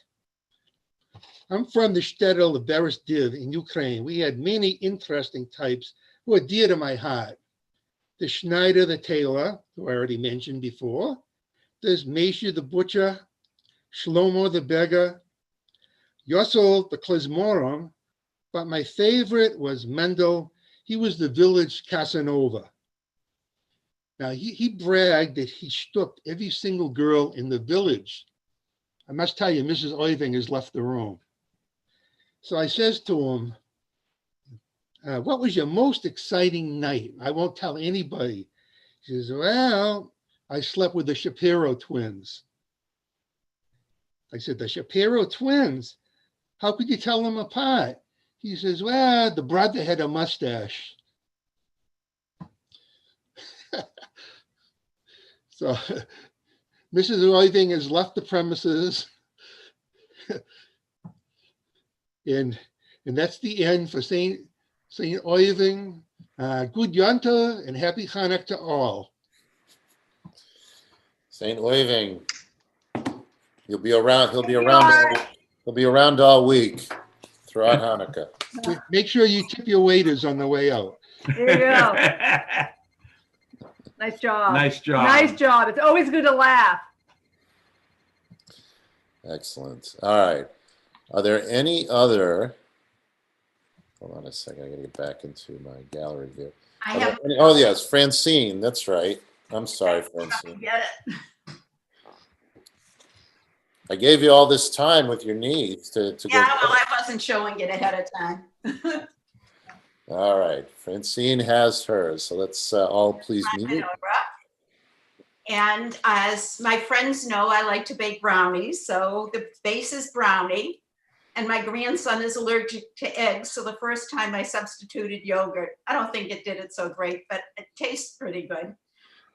I'm from the shtetl of Berestdiv in Ukraine. We had many interesting types who are dear to my heart. The Schneider, the tailor, who I already mentioned before. There's Mesha, the butcher, Shlomo, the beggar, Yossel, the klezmorim, but my favorite was Mendel. He was the village Casanova. Now, he bragged that he stooped every single girl in the village. I must tell you, Mrs. Oiving has left the room. So I says to him, what was your most exciting night? I won't tell anybody. He says, well, I slept with the Shapiro twins. I said, the Shapiro twins? How could you tell them apart? He says, well, the brother had a mustache. So Mrs. Oiving has left the premises. and that's the end for Saint Oiving. Good Yonta and happy Chanukah to all. Saint Oiving, he'll be around. He'll be around all week throughout Hanukkah. Make sure you tip your waiters on the way out. There you go. Nice job. Nice job. Nice job. It's always good to laugh. Excellent. All right. Are there any other? Hold on a second. I got to get back into my gallery view. Oh, yes. Francine. That's right. I'm sorry, Francine. Get it. I gave you all this time with your needs to go. Yeah, well, I wasn't showing it ahead of time. All right. Francine has hers. So let's all please mute. And as my friends know, I like to bake brownies. So the base is brownie. And my grandson is allergic to eggs. So the first time I substituted yogurt, I don't think it did it so great, but it tastes pretty good.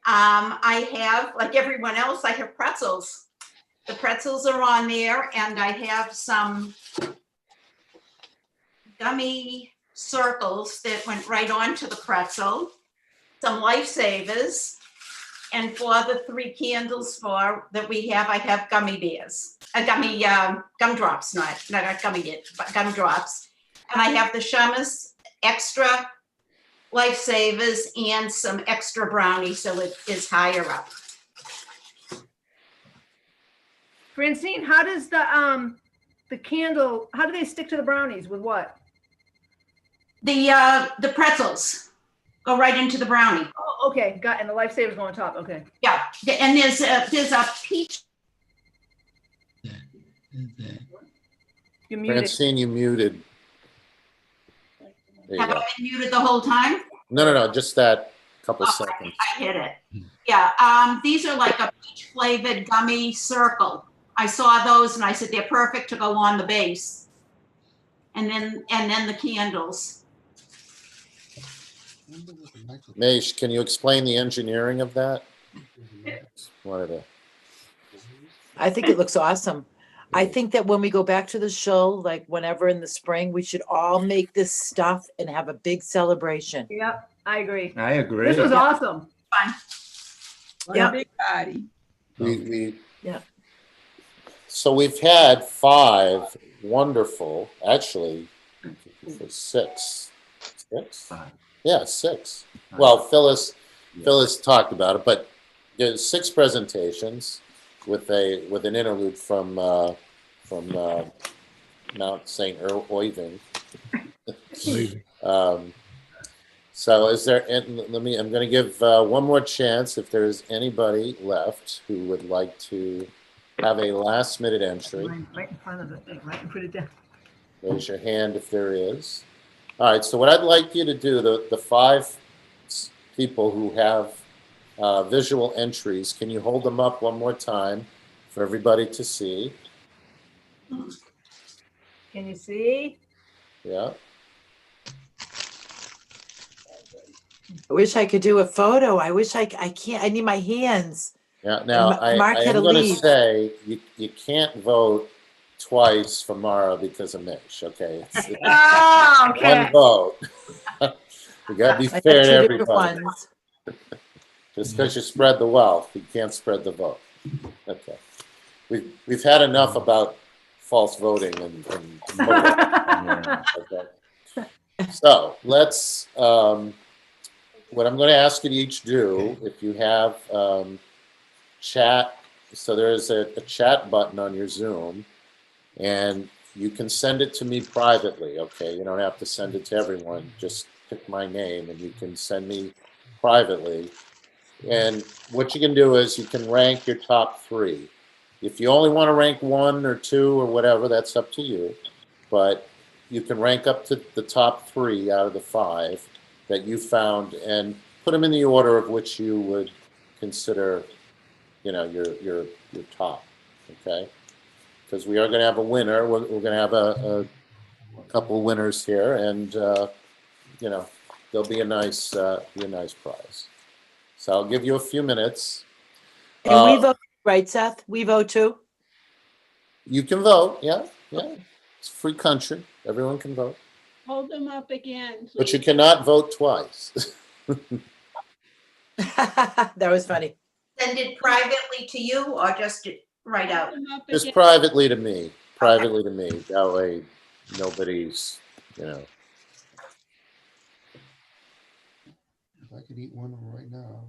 I have, like everyone else, I have pretzels. The pretzels are on there, and I have some gummy circles that went right onto the pretzel, some lifesavers, and for the 3 candles that we have, I have gummy bears, gumdrops, not gummy yet, but gumdrops. And I have the Shamus extra lifesavers and some extra brownies, so it is higher up. Francine, how does the candle, how do they stick to the brownies? With what? The pretzels go right into the brownie. Oh, okay, got, and the lifesavers go on top. Okay. Yeah, and there's a peach. You muted. Francine, you muted. There you Have go. I been muted the whole time? No, just that couple seconds. I hit it. Yeah, these are like a peach flavored gummy circle. I saw those and I said they're perfect to go on the base. And then the candles. Maish, can you explain the engineering of that? I think it looks awesome. I think that when we go back to the show, like whenever in the spring, we should all make this stuff and have a big celebration. Yep, I agree. I agree. This was awesome. Fun. Yeah. Big party. Yeah. So we've had 5 wonderful, actually 6. 6? Yeah, 6. Well, Phyllis talked about it, but there's 6 presentations with an interlude from Mount St. Oiving. Amazing. So is there, and I'm going to give one more chance if there's anybody left who would like to have a last minute entry. Right in front of the thing, right? And put it down. Raise your hand if there is. All right, so what I'd like you to do, the 5 people who have visual entries, can you hold them up one more time for everybody to see? Can you see? Yeah. I wish I could do a photo. I wish I can't. I need my hands. Yeah. Now, I Mark had am to going to leave. say you can't vote twice for Mara because of Mish, okay? It's Oh, okay. one vote. We got to be I fair got to 2 different everybody. ones. Just because you spread the wealth, you can't spread the vote. Okay. We've had enough about false voting and okay. So let's, what I'm going to ask you to each do, if you have chat, so there's a chat button on your Zoom, and you can send it to me privately, okay? You don't have to send it to everyone. Just pick my name and you can send me privately. And what you can do is you can rank your top 3. If you only want to rank 1 or 2 or whatever, that's up to you. But you can rank up to the top 3 out of the 5 that you found and put them in the order of which you would consider, you know, your top, okay? Because we are going to have a winner. We're going to have a couple winners here, and you know, there'll be a nice prize. So I'll give you a few minutes. And we vote, right, Seth? We vote too? You can vote, yeah. It's a free country. Everyone can vote. Hold them up again. But you cannot vote twice. That was funny. Send it privately to you or just write out? Just privately to me. Privately to me. That way nobody's, you know. If I could eat one right now.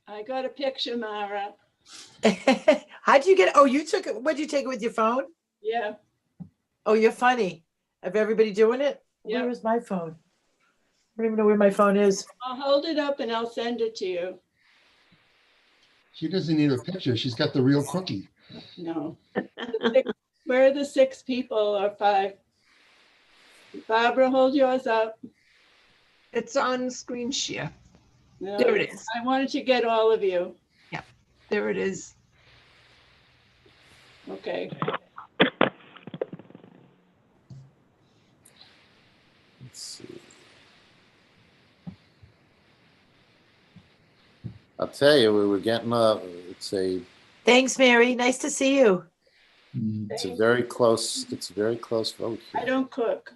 I got a picture, Mara. How'd you get, you took it, what'd you take it with your phone? Yeah. Oh, you're funny. Of everybody doing it? Yeah. Where is my phone? I don't even know where my phone is. I'll hold it up and I'll send it to you. She doesn't need a picture. She's got the real cookie. No. Where are the 6 people or 5? Barbara, hold yours up. It's on screen share. No, There it is. I wanted to get all of you. Yeah, there it is. Okay. Let's see. I'll tell you, we were getting Thanks, Mary. Nice to see you. it's a very close vote here. I don't cook.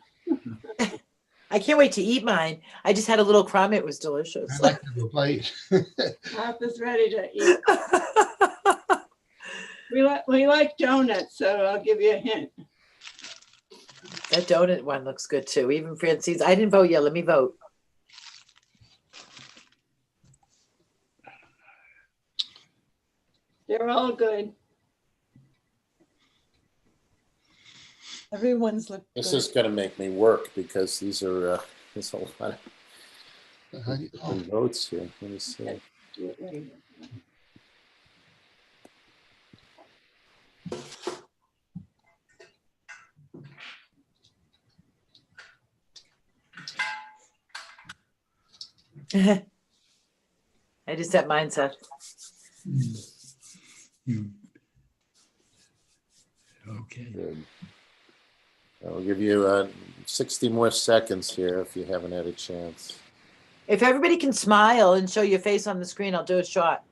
I can't wait to eat mine. I just had a little crumb. It was delicious. I'd like to have a bite. Martha's ready to eat. We like donuts, so I'll give you a hint. That donut one looks good too. Even Francine's. I didn't vote yet. Let me vote. They're all good. Everyone's look This good. is going to make me work because these are there's a lot of different votes here. Let me see. Do it later. I just set mine set. Okay. Good. I'll give you 60 more seconds here if you haven't had a chance. If everybody can smile and show your face on the screen, I'll do a shot.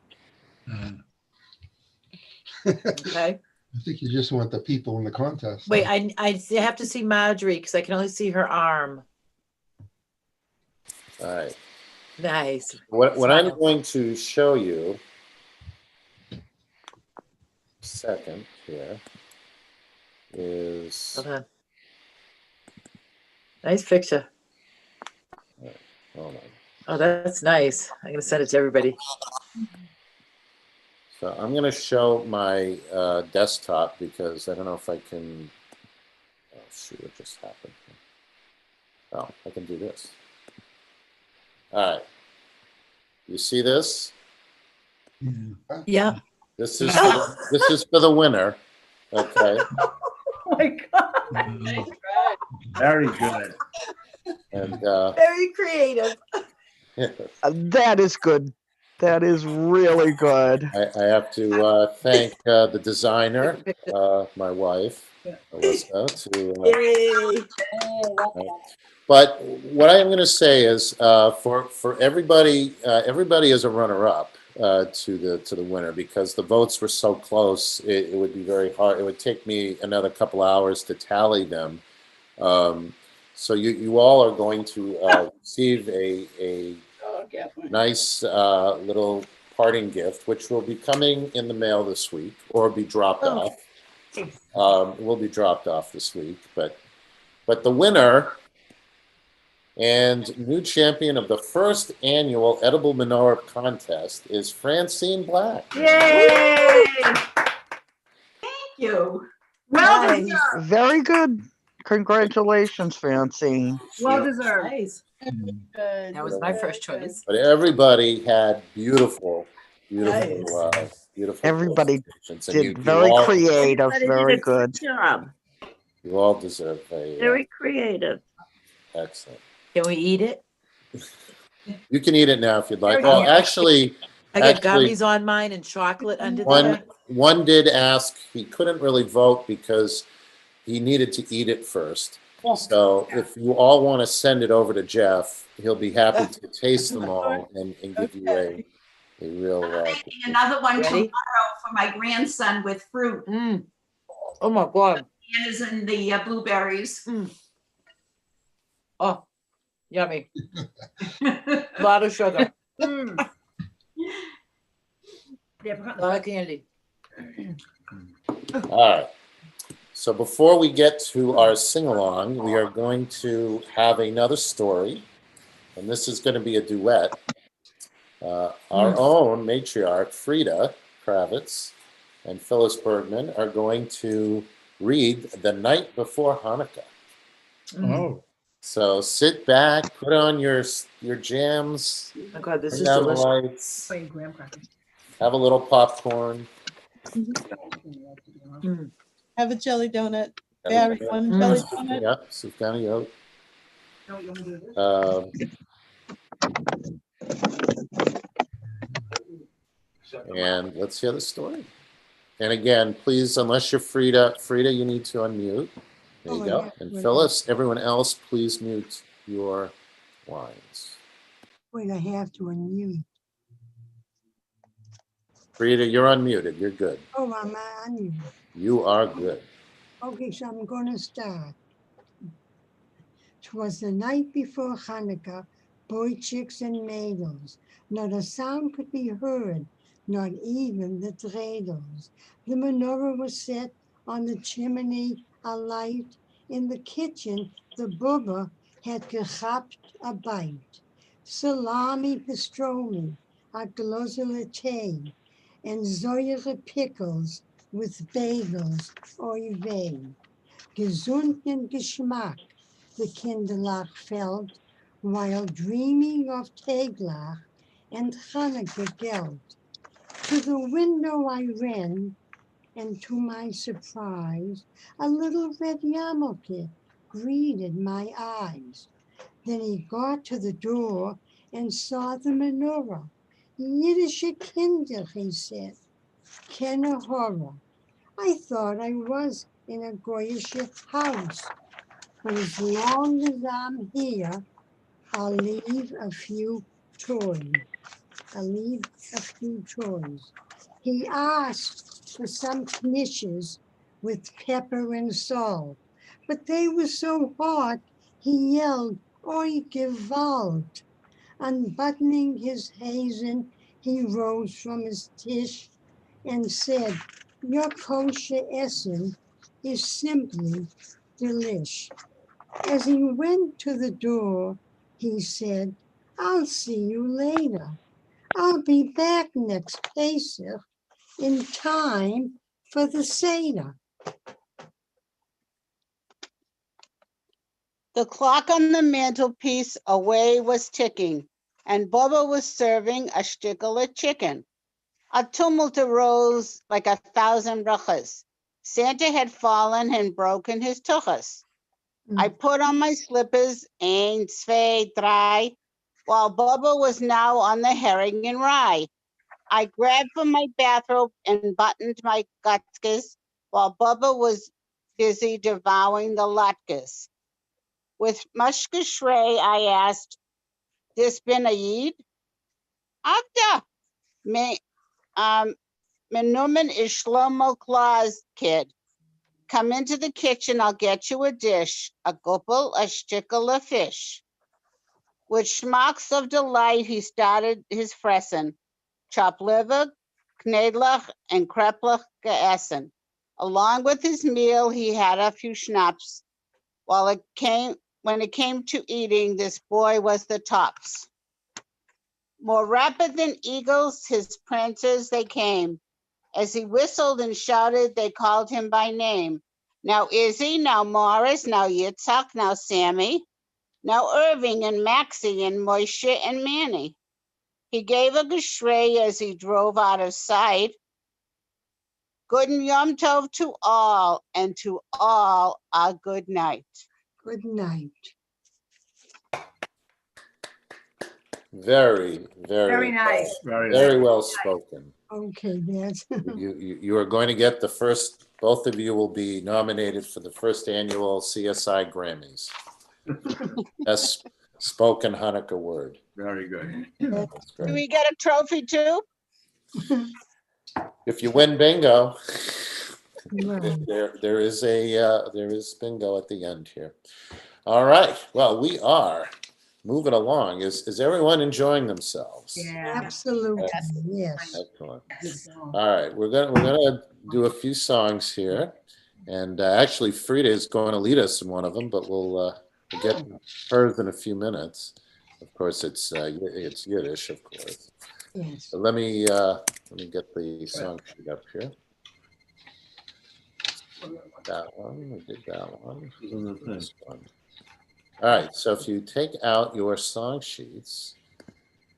Okay. I think you just want the people in the contest. Wait, I have to see Marjorie because I can only see her arm. All right. Nice. What I'm going to show you, second here, is. Hold on. Nice picture. Hold on. Oh, that's nice. I'm going to send it to everybody. So I'm going to show my desktop because I don't know if I can shoot, what just happened? Oh, I can do this. All right. You see this? Yeah. This is for the winner. Okay. Oh my God. Very good. And Very creative. That is good. That is really good. I have to thank the designer, my wife, Alyssa, Yay. but what I am going to say is for everybody, everybody is a runner-up to the winner, because the votes were so close. It would be very hard. It would take me another couple hours to tally them. So you all are going to receive a nice little parting gift, which will be coming in the mail this week or be dropped off. Will be dropped off this week, but the winner and new champion of the first annual Edible Menorah contest is Francine Black. Yay! Thank you. Well Nice. deserved. Very good. Congratulations, Francine. Well deserved. Nice. Good. That was my first choice. But everybody had beautiful Everybody presentations, and did very creative, Everybody very did a good. job. You all deserve a Very creative. excellent. Can we eat it? You can eat it now if you'd like. There we Well, go. actually, I got gummies on mine and chocolate under there. one did ask. He couldn't really vote because he needed to eat it first. So if you all want to send it over to Jeff, he'll be happy to taste them all and give you a real. I'm making another one Ready? tomorrow for my grandson with fruit. Oh my God. Bananas and the blueberries. Oh, yummy. A lot of sugar. A lot of candy. All right. So before we get to our sing-along, we are going to have another story, and this is going to be a duet. Our own matriarch, Frida Kravitz, and Phyllis Bergman are going to read The Night Before Hanukkah. Oh, So sit back, put on your jams, Oh God, this turn is down the delicious. lights, Wait, graham crackers. have a little popcorn. Have a jelly donut. Have a- Barry, one jelly donut. Yeah, sit down, yolk. No, you want to do this? And let's hear the story. And again, please, unless you're Frida, you need to unmute. There you go. And Phyllis, everyone else, please mute your lines. Wait, I have to unmute. Frida, you're unmuted. You're good. Oh, I'm unmuted. You are good. Okay, so I'm going to start. 'Twas the night before Hanukkah, boy chicks and maidens. Not a sound could be heard, not even the dreidels. The menorah was set on the chimney alight. In the kitchen, the bubba had gechapt a bite. Salami pastrami, a glozele tea, and säure pickles with bagels, oy vey. Gesunden Geschmack, the Kinderlach felt, while dreaming of Teglach and Hanukkah geld. To the window I ran, and to my surprise, a little red yarmulke greeted my eyes. Then he got to the door and saw the menorah. Yiddische Kinder, he said, kenne horror. I thought I was in a Goyish house, but as long as I'm here, I'll leave a few toys. He asked for some knishes with pepper and salt, but they were so hot, he yelled, "Oi, Gewalt!" Unbuttoning his hazen, he rose from his tish and said, "Your kosher essen is simply delish." As he went to the door, he said, "I'll see you later. I'll be back next Pesach in time for the Seder." The clock on the mantelpiece away was ticking, and Bubba was serving a shtickle of chicken. A tumult arose like 1,000 brachas. Santa had fallen and broken his tuchas. I put on my slippers, ein, zwei, drei, while Bubba was now on the herring and rye. I grabbed for my bathrobe and buttoned my gutkes, while Bubba was busy devouring the latkes. With much geschrei, I asked, "This bin a Yid?" Avda, me, menumen is Shlomo Claus, kid. Come into the kitchen, I'll get you a dish, a gupel, a shtickle of fish. With schmacks of delight, he started his fressen, chopped liver, knedlach, and kreplach geessen. Along with his meal, he had a few schnapps. When it came to eating, this boy was the tops. More rapid than eagles, his prances they came. As he whistled and shouted, they called him by name. Now Izzy, now Morris, now Yitzhak, now Sammy, now Irving and Maxie and Moshe and Manny. He gave a geschrei as he drove out of sight. Good Yom Tov to all, and to all a good night. Good night. Very, Very very, nice. very well spoken. Okay, that's You are going to get the first, both of you will be nominated for the first annual CSI Grammys. Best spoken Hanukkah word. Very good. That's Do great. we get a trophy too? If you win bingo, right. there is bingo at the end here. All right. Well, we are moving along. Is everyone enjoying themselves? Yeah. Absolutely, yes. Excellent. All right, we're gonna do a few songs here, and actually Frida is going to lead us in one of them, but we'll get hers in a few minutes. Of course, it's Yiddish, of course. Yes. So let me get the song sheet up here. That one, we did that one. This one. All right, so if you take out your song sheets,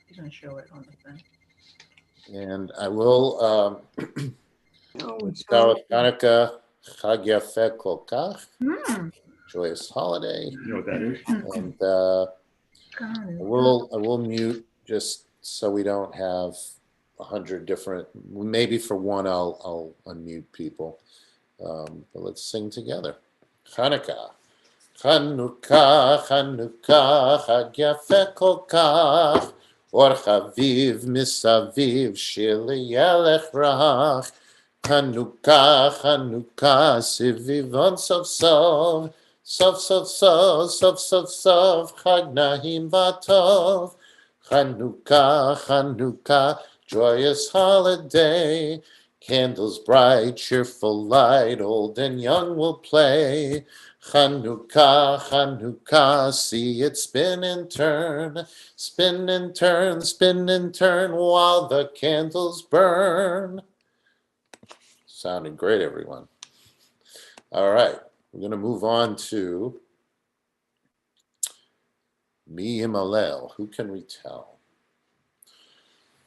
He's gonna show it on the thing. and I will it's start with Chanukah Chag Yafeh Kol Kach, Mm. joyous holiday, You know what that is? and I will mute just so we don't have 100 different. Maybe for one, I'll unmute people, but let's sing together. Chanukah. Chanukah, Chanukah, Chag Yafeh Kol Kach, Or Chaviv Misaviv, Shir Yelech Rach. Chanukah, Chanukah, Sivivon Sof Sof, Sof Sof Sof, Sof Sof Sof, Chag Nahim Vatov. Chanukah, Chanukah, joyous holiday. Candles bright, cheerful light, old and young will play. Chanukah, Chanukah, see it spin and turn, spin and turn, spin and turn, while the candles burn. Sounded great, everyone. All right, we're going to move on to Mi Yimalel. Who can we tell?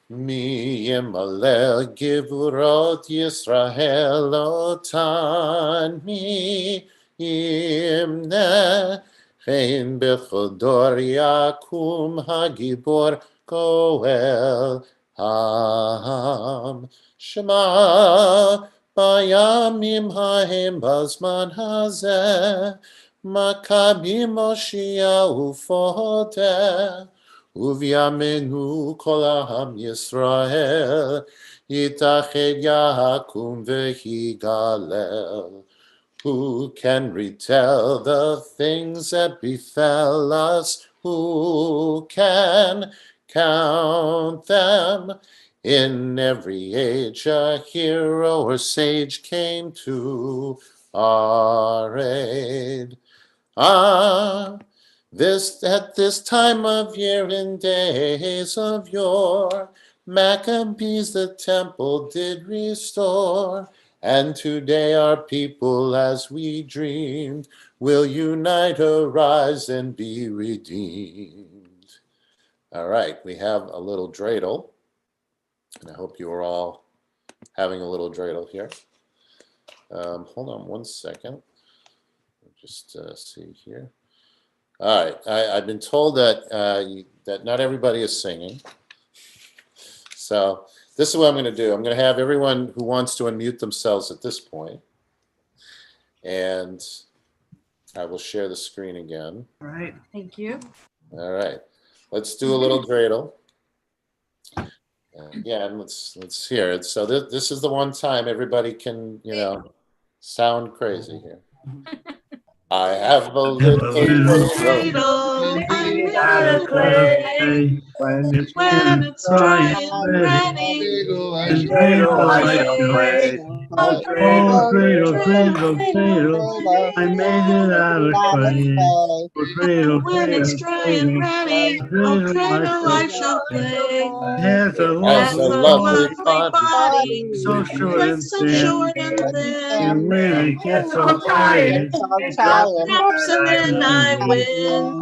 Mi Yimalel Givurot Yisrael Otan Mi Yimneh Chein Bechodor Yakum Hagibor Goel Ham Shema Bayamim Haim Bazman Hazeh Makabim Moshia Ufodeh Uvyamenu Kol Ham Yisrael Yitached Yakum Vehigalel. Who can retell the things that befell us? Who can count them? In every age a hero or sage came to our aid. At this time of year in days of yore, Maccabees the temple did restore, And today our people, as we dreamed, will unite, arise, and be redeemed. All right, we have a little dreidel, and I hope you are all having a little dreidel here. Hold on one second. Just see here. All right, I've been told that that not everybody is singing. So this is what I'm going to do. I'm going to have everyone who wants to unmute themselves at this point, and I will share the screen again. All right. Thank you. All right, let's do a little dreidel. Again, let's hear it. So this is the one time everybody can, sound crazy here. I have a little Cradle, made out of clay. When it's When it's dry and ready, and cradle I shall play. oh, Oh, cradle, cradle, cradle, I made it out of clay. Oh, cradle, when it's cradle, dry and cradle, ready, oh, cradle cradle I I shall play. has a Has Has a a lovely lovely lovely body. body, so short but and so thin. short and And thin. when I get so tired, it drops and Drops and then then I win.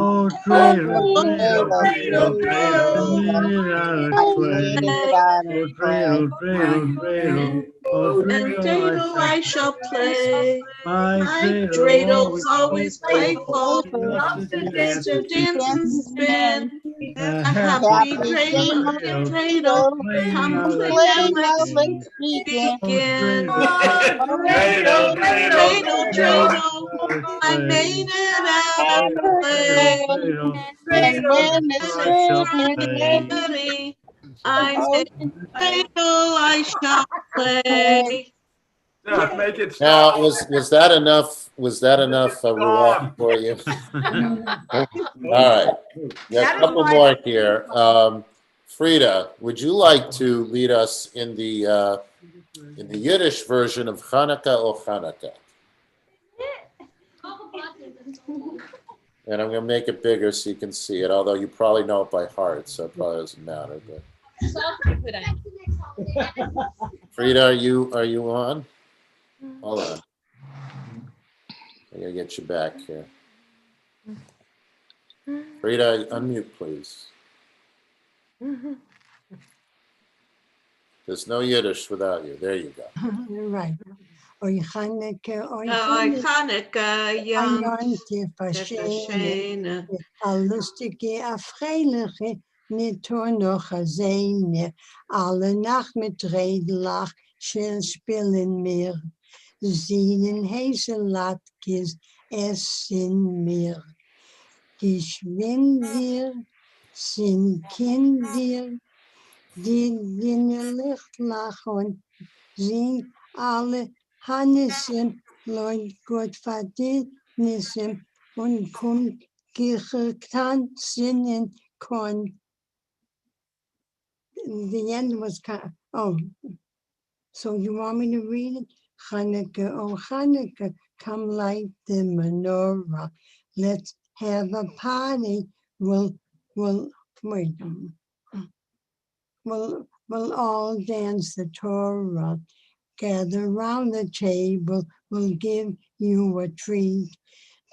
oh, Oh, cradle, cradle, cradle, cradle, I made it out of clay. Oh, cradle, cradle, cradle, oh, and cradle, I dreidel shall I shall play. my My cradle dreidel's always always playful. playful. He loves to Loves dance to and spin. dance and spin. A A happy happy dreidel, cradle, dreidel, playing come out play of now, let's speaking. Oh, begin. cradle, Dreidel, dreidel, cradle, dreidel, I made play. it out of Cradle, clay. cradle, And when When it's I it's shall dry dry and play. and ready, I oh, made dreidel I shall play. Make it Now, was that enough? Was that enough Ruach for you? All right, we have That a is couple my- more here. Frida, would you like to lead us in the Yiddish version of Chanukah or Chanukah? And I'm going to make it bigger so you can see it, although you probably know it by heart, so it probably doesn't matter. But Frida, are you on? Hold on. I gotta get you back here. Frida, unmute, please. There's no Yiddish without you. There you go. Right. Oy Chanukah, oy Chanukah, Ayante verschene, a lustige, a freiliche, nicht noch a seine, alle Nacht mit Redelach, schön spielen mir, singen heiße Latkes, es sind mir, geschwind wir, sind Kinder, die Licht lachen, sie alle Hannessen, Leut Gott verdienissen und kommt gekannt sinnen kon. The end was kind of, so you want me to read it? Chanukah, oh Chanukah, come light the menorah. Let's have a party. We'll wait. We'll all dance the Torah. Gather round the table, we'll give you a treat.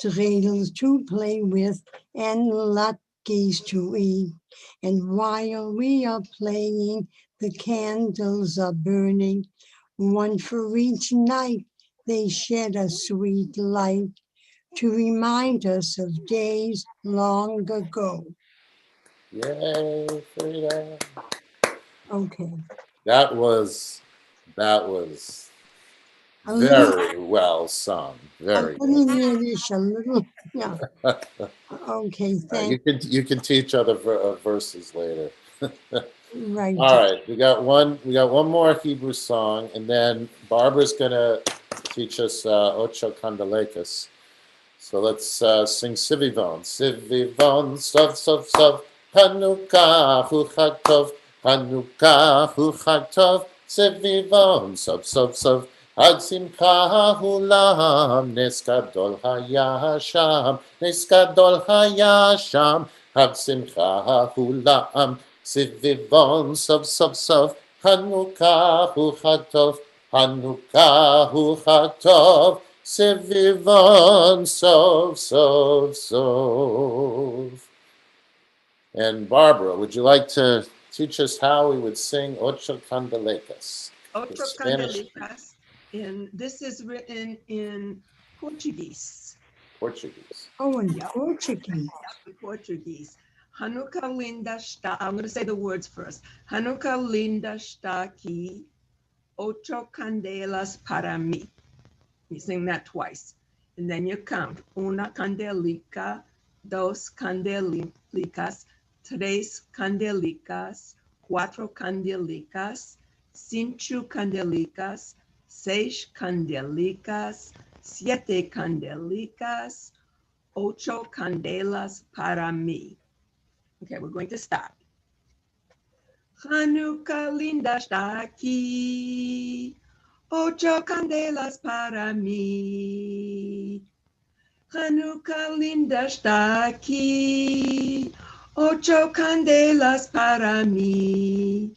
Dreidels to play with and latkes to eat. And while we are playing, the candles are burning. One for each night, they shed a sweet light to remind us of days long ago. Yay, Frida. Okay. That was A little- very well sung. Very A little Yiddish, a little, yeah. Okay, thank you can teach other verses later. right. All right, we got one more Hebrew song, and then Barbara's gonna teach us Ocho Candelacas. So let's sing Sivivon. Sivivon, Sov, Sov, Sov, Chanukah, Hu Chag Tov, Chanukah, Hu Chag Tov, Sivivon, Sov, Sov, Sov, Ad Simcha Hulam, Nes Gadol Hayasham, Nes Gadol Hayasham, Ad Simcha Hulam, Sivivon, Sov, Sov, Sov, Chanukah, Hu Chag Tov, Chanukah hu chatov sevivon sov sov sov. And Barbara, would you like to teach us how we would sing Ocho Candelecas? Ocho Spanish. Candelicas, and this is written in Portuguese. Portuguese. Oh, in Yeah. Portuguese. In Portuguese. Hanukkah linda está, I'm going to say the words first. Hanukkah linda está aquí, ocho candelas para mí. You sing that twice. And then you count. Una candelica, dos candelicas, tres candelicas, cuatro candelicas, cinco candelicas, seis candelicas, siete candelicas, ocho candelas para mí. Okay, we're going to start. Chanukah linda está aquí, ocho candelas para mí. Chanukah linda está aquí, ocho candelas para mí.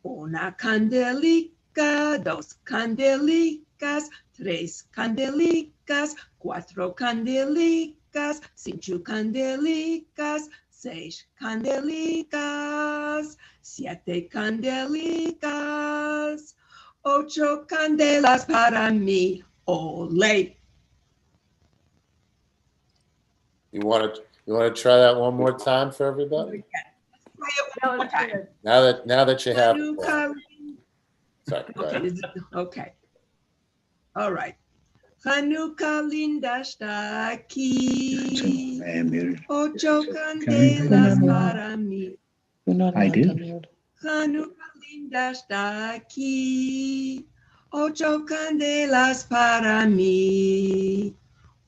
Una candelica, dos candelicas, tres candelicas, cuatro candelicas, cinco candelicas, seis candelicas, siete candelicas, ocho candelas para mí. Ole. You want to try that one more time for everybody? That was good. Now that you have. Sorry. Go Okay. ahead. Okay. All right. Chanukah linda está aquí, ocho candelas para mí. I do. Chanukah linda está aquí, ocho candelas para mí.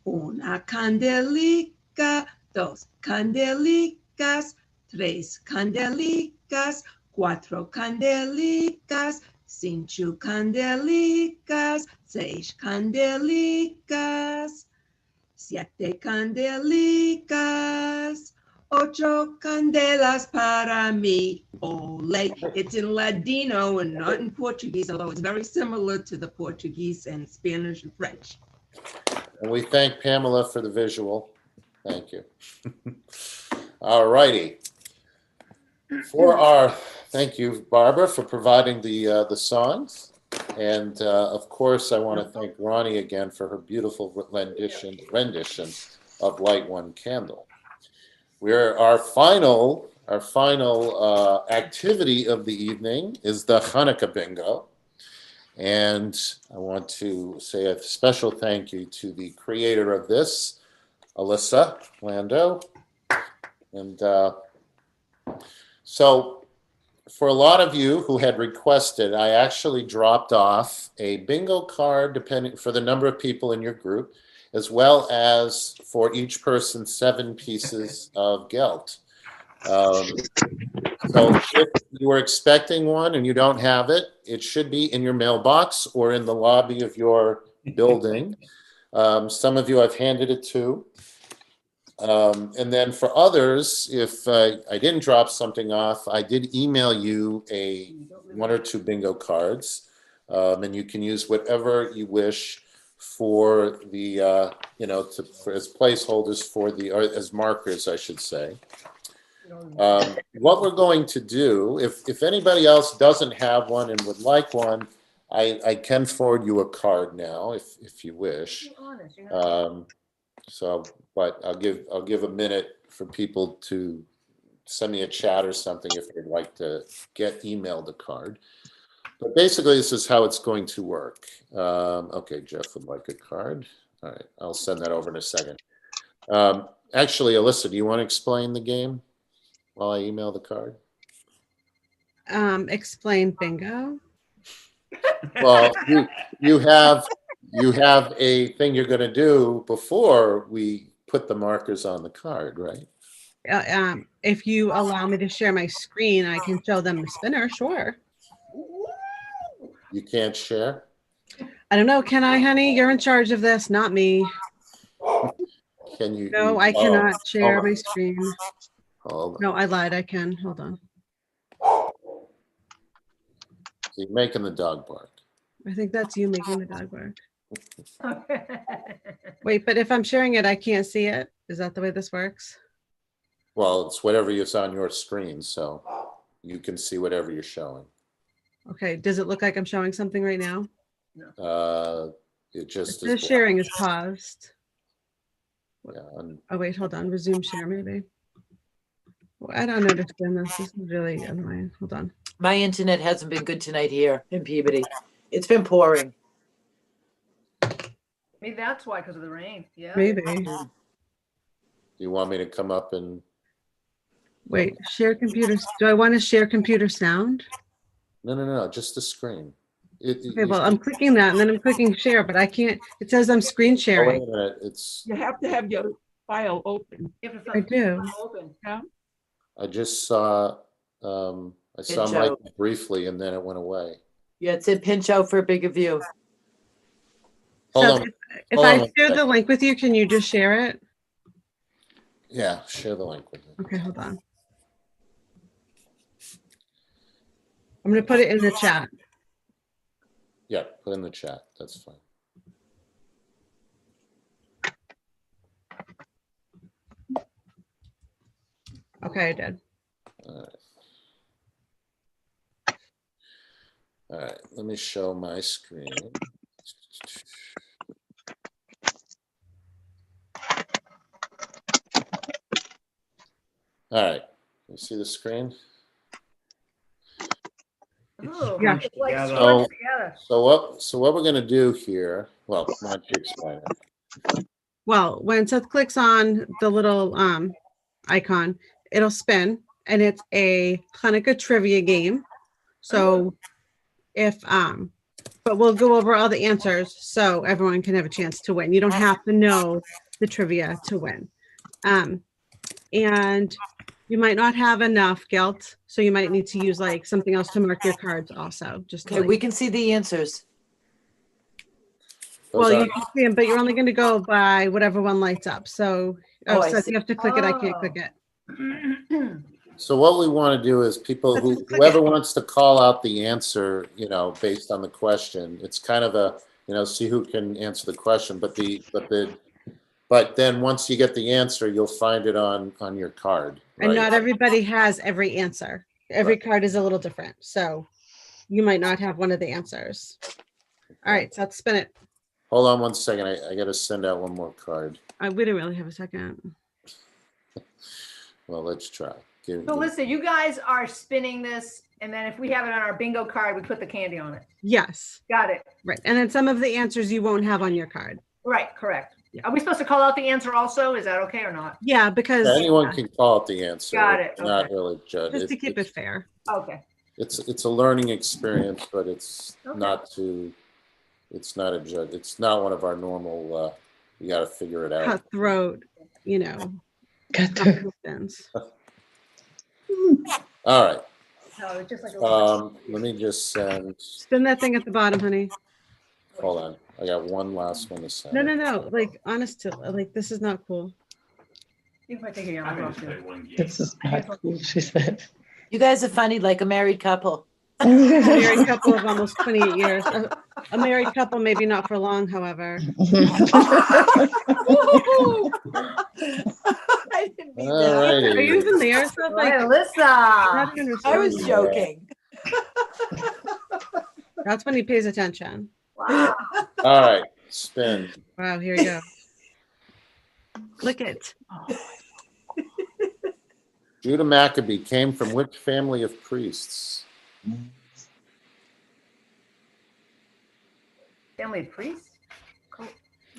Una candelica, dos candelicas, tres candelicas, cuatro candelicas, cinco candelicas, seis candelicas, siete candelicas, ocho candelas para mí. Ole. It's in Ladino and not in Portuguese, although it's very similar to the Portuguese and Spanish and French. And we thank Pamela for the visual. Thank you. All righty. Thank you, Barbara, for providing the songs. And of course, I want to thank Ronnie again for her beautiful rendition of Light One Candle. Our final activity of the evening is the Hanukkah Bingo. And I want to say a special thank you to the creator of this, Alyssa Lando. And so for a lot of you who had requested, I actually dropped off a bingo card depending for the number of people in your group, as well as for each person 7 pieces of gelt. So if you were expecting one and you don't have it, it should be in your mailbox or in the lobby of your building. Some of you I've handed it to. And then for others, if I didn't drop something off, I did email you 1 or 2 bingo cards, and you can use whatever you wish for the as placeholders or as markers, I should say. What we're going to do, if anybody else doesn't have one and would like one, I can forward you a card now if you wish. But I'll give a minute for people to send me a chat or something if they'd like to get emailed a card. But basically, this is how it's going to work. Okay, Jeff would like a card. All right, I'll send that over in a second. Actually, Alyssa, do you want to explain the game while I email the card? Explain bingo. Well, you have a thing you're going to do before we put the markers on the card, right? If you allow me to share my screen, I can show them the spinner. Sure. You can't share? I don't know. Can I, honey? You're in charge of this, not me. Can you? No, I cannot share my screen. Hold on. No, I lied. I can. Hold on. So you're making the dog bark. I think that's you making the dog bark. Wait, but if I'm sharing it, I can't see it. Is that the way this works? Well, it's whatever is on your screen, so you can see whatever you're showing. Okay, does it look like I'm showing something right now? It just The is. sharing is paused. Yeah, Oh wait, hold on. Resume share maybe. Well, I don't understand this. This is really annoying. Hold on. My internet hasn't been good tonight here in Peabody. It's been pouring. Maybe that's why, because of the rain. Yeah. Maybe. Do you want me to come up and Wait, share computers. Do I want to share computer sound? no, just the screen. Okay, well, I'm clicking that and then I'm clicking share, but I can't. It says I'm screen Oh, wait sharing. a minute. It's. You have to have your file open. I do. Open. Yeah. I just saw. I saw Pinch Mike out. briefly, and then it went away. Yeah, it said pinch out for a bigger view. Hold So on. if Hold I on one share the second. link with you, can you just share it? Yeah, share the link with me. Okay, hold on. I'm going to put it in the chat. Yeah, put in the chat. That's fine. Okay, I did. All right. All right, let me show my screen. All right, you see the screen? Oh, Yeah. it's like Together. squished together. So what we're gonna do here? Well, why don't you explain it? Well, when Seth clicks on the little icon, it'll spin and it's a Hanukkah trivia game. So if but we'll go over all the answers so everyone can have a chance to win. You don't have to know the trivia to win. And you might not have enough guilt, so you might need to use like something else to mark your cards also. Just to, Okay, like, we can see the answers. well, Those you are- can see them, but you're only going to go by whatever one lights up. So, Oh, I so if see. you have to click it, I can't click it. So what we want to do is Let's just click whoever it. wants to call out the answer, based on the question, it's kind of a, see who can answer the question, but then once you get the answer, you'll find it on your card, And not right? everybody has every answer. Every Right. card is a little different. So you might not have one of the answers. All right, so let's spin it. Hold on one second. I got to send out one more card. We didn't really have a second. Well, let's try. So listen, you guys are spinning this, and then if we have it on our bingo card, we put the candy on it. Yes. Got it. Right. And then some of the answers you won't have on your card. Right, correct. Are we supposed to call out the answer also? Is that okay or not? Yeah, because Anyone can call out the answer. Got it, It's not okay. really judged. just to keep it fair. Okay. It's a learning experience, but it's Okay. it's not a judge. It's not one of our normal, you got to figure it out. Cutthroat, competitions. All right. No, it's just like a Let me just send, Spin that thing at the bottom, honey. hold on. I got one last one to send. No. Like, honest to, like, this is not cool. if I take it out. This is not cool, she said. You guys are funny like a married couple. A married couple of almost 28 years. A married couple, maybe not for long, however. I didn't mean All that. righty. Are you even there? So it's like, Alyssa. not even I was responding. joking. That's when he pays attention. Wow. All right. Spin. Wow, here you go. Click it. Judah Maccabee came from which family of priests? Family of priests?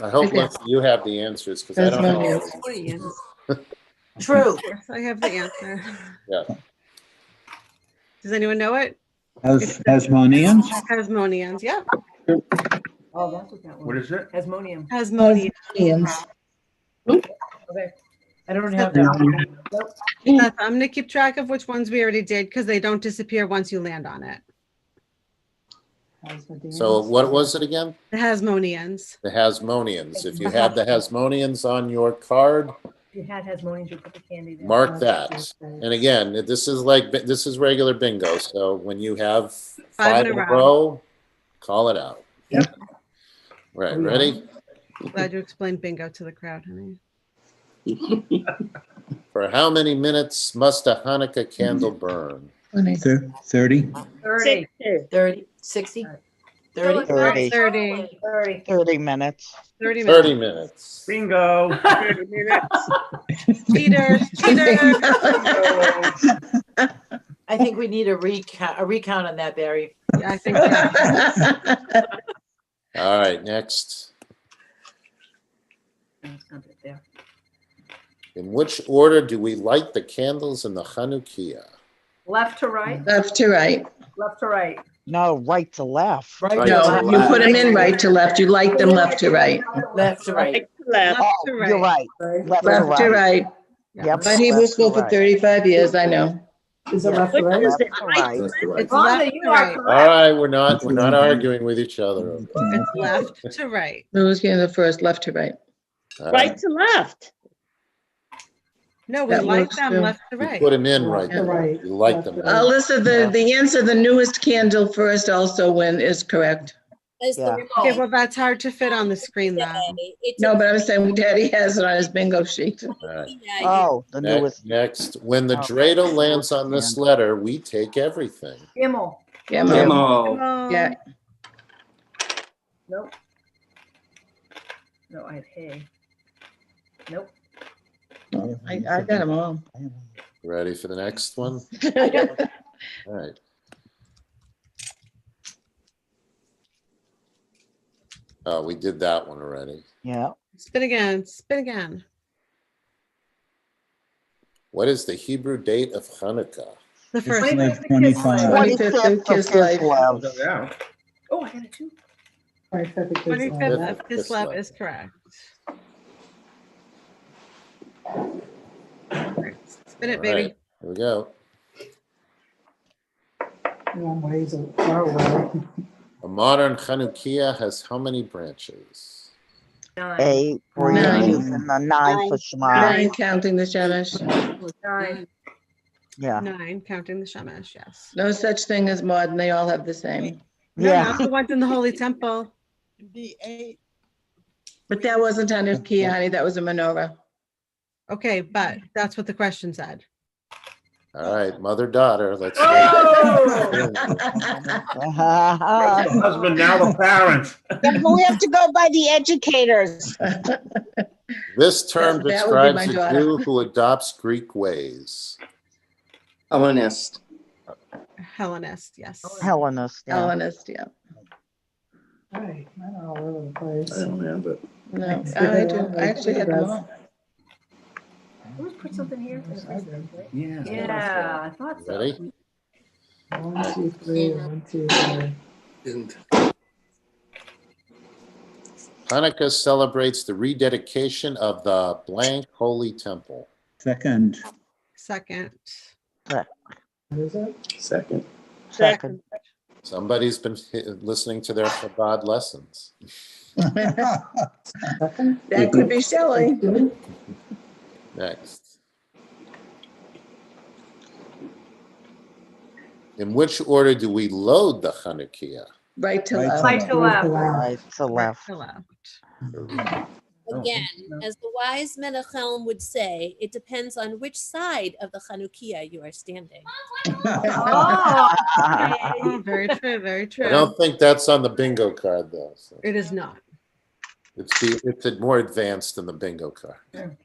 I hope Okay. Leslie, you have the answers because I don't know. True. Yes, I have the answer. Yeah. Does anyone know it? Hasmoneans? Hasmoneans, yeah. Oh, that's what that was. What is it? Hasmonium. Hasmoneans. Okay. I don't have that. Seth, I'm going to keep track of which ones we already did because they don't disappear once you land on it. So what was it again? The Hasmoneans. The Hasmoneans. If you have the Hasmoneans on your card, If you had Hasmonians, you put the candy there. mark that. And again, this is regular bingo. So when you have Five in a row. Call it out. Yep. Right, ready? Glad you explained bingo to the crowd, honey. For how many minutes must a Hanukkah candle burn? 30. 30. 30, 60, 30. 30. 30. 30. 30 minutes. 30 minutes. 30 minutes. Bingo. 30 minutes. Cheaters, cheaters. I think we need a recount on that, Barry. Yeah, I think so. All right, next. In which order do we light the candles in the Chanukiah? Left to right. Left to right. Left to right. No, right to left. Right No, to you left. put them in right to left. You light them left to right. Left to right. Left. Oh, to you're right. Left to Left to right. right. Yep. But Hebrew left to school for right. 35 years, I know. Is it left to right? Left to right. It's Rhonda, left you to are right. correct. All right, we're not arguing with each other. Okay? It's left to right. Who's getting the first? Left to right. All Right to left. No, we That light works them too. left to You right. put them in right Yeah. to right. You light them. Alyssa, the answer, the newest candle first also win is correct. As the Yeah. Okay, way. well, that's hard to fit on the screen though. It's No, a- but I'm saying Daddy has it on his bingo sheet. All right. yeah, Oh, the Next, newest. when the Okay. dreidel lands on this letter, we take everything. Gimel. Yeah, Mom. Well, Yeah. Nope. No, I had hay. Nope. I got them all. Ready for the next one? All right. Oh, we did that one already. Yeah. spin again, spin again. What is the Hebrew date of Hanukkah? The first Kislev one. 25. 25th of Kislev. Yeah. Oh, I got it too. 25th of Kislev is correct. Spin it, All baby. right, here we go. A modern Chanukiah has how many branches? 9. 8 for Nine. Yaniv and the 9 for Shema. 9 counting the Shemesh. 9. Yeah. 9, counting the Shemesh, yes. No such thing as modern. They all have the same. No, Yeah. not the ones in the Holy Temple. The 8. But that wasn't Hanukkah, honey. That was a menorah. Okay, but that's what the question said. All right, mother-daughter, let's go. Husband, now the parent. Yeah, but we have to go by the educators. This term That would be my describes a daughter. Jew who adopts Greek ways. Hellenist. Hellenist, yes. Hellenist. Yeah. Hellenist, yeah. I don't have it. No, I do. I actually had them all. Let's put something here. Yeah. Yeah, I thought so. Ready? 1, 2, 3, 1, 2, 3. Didn't. Hanukkah celebrates the rededication of the blank holy temple. Second. Second. What is that? Second. Second. Somebody's been listening to their Chabad lessons. That could be Shelley. Next. In which order do we load the Chanukiah? Right to Right left. Right to left. Right to left. To left. Again, as the wise men of Chelm would say, it depends on which side of the Chanukiah you are standing. Oh, Oh, very true, very true. I don't think that's on the bingo card though. So It is not. it's more advanced than the bingo card.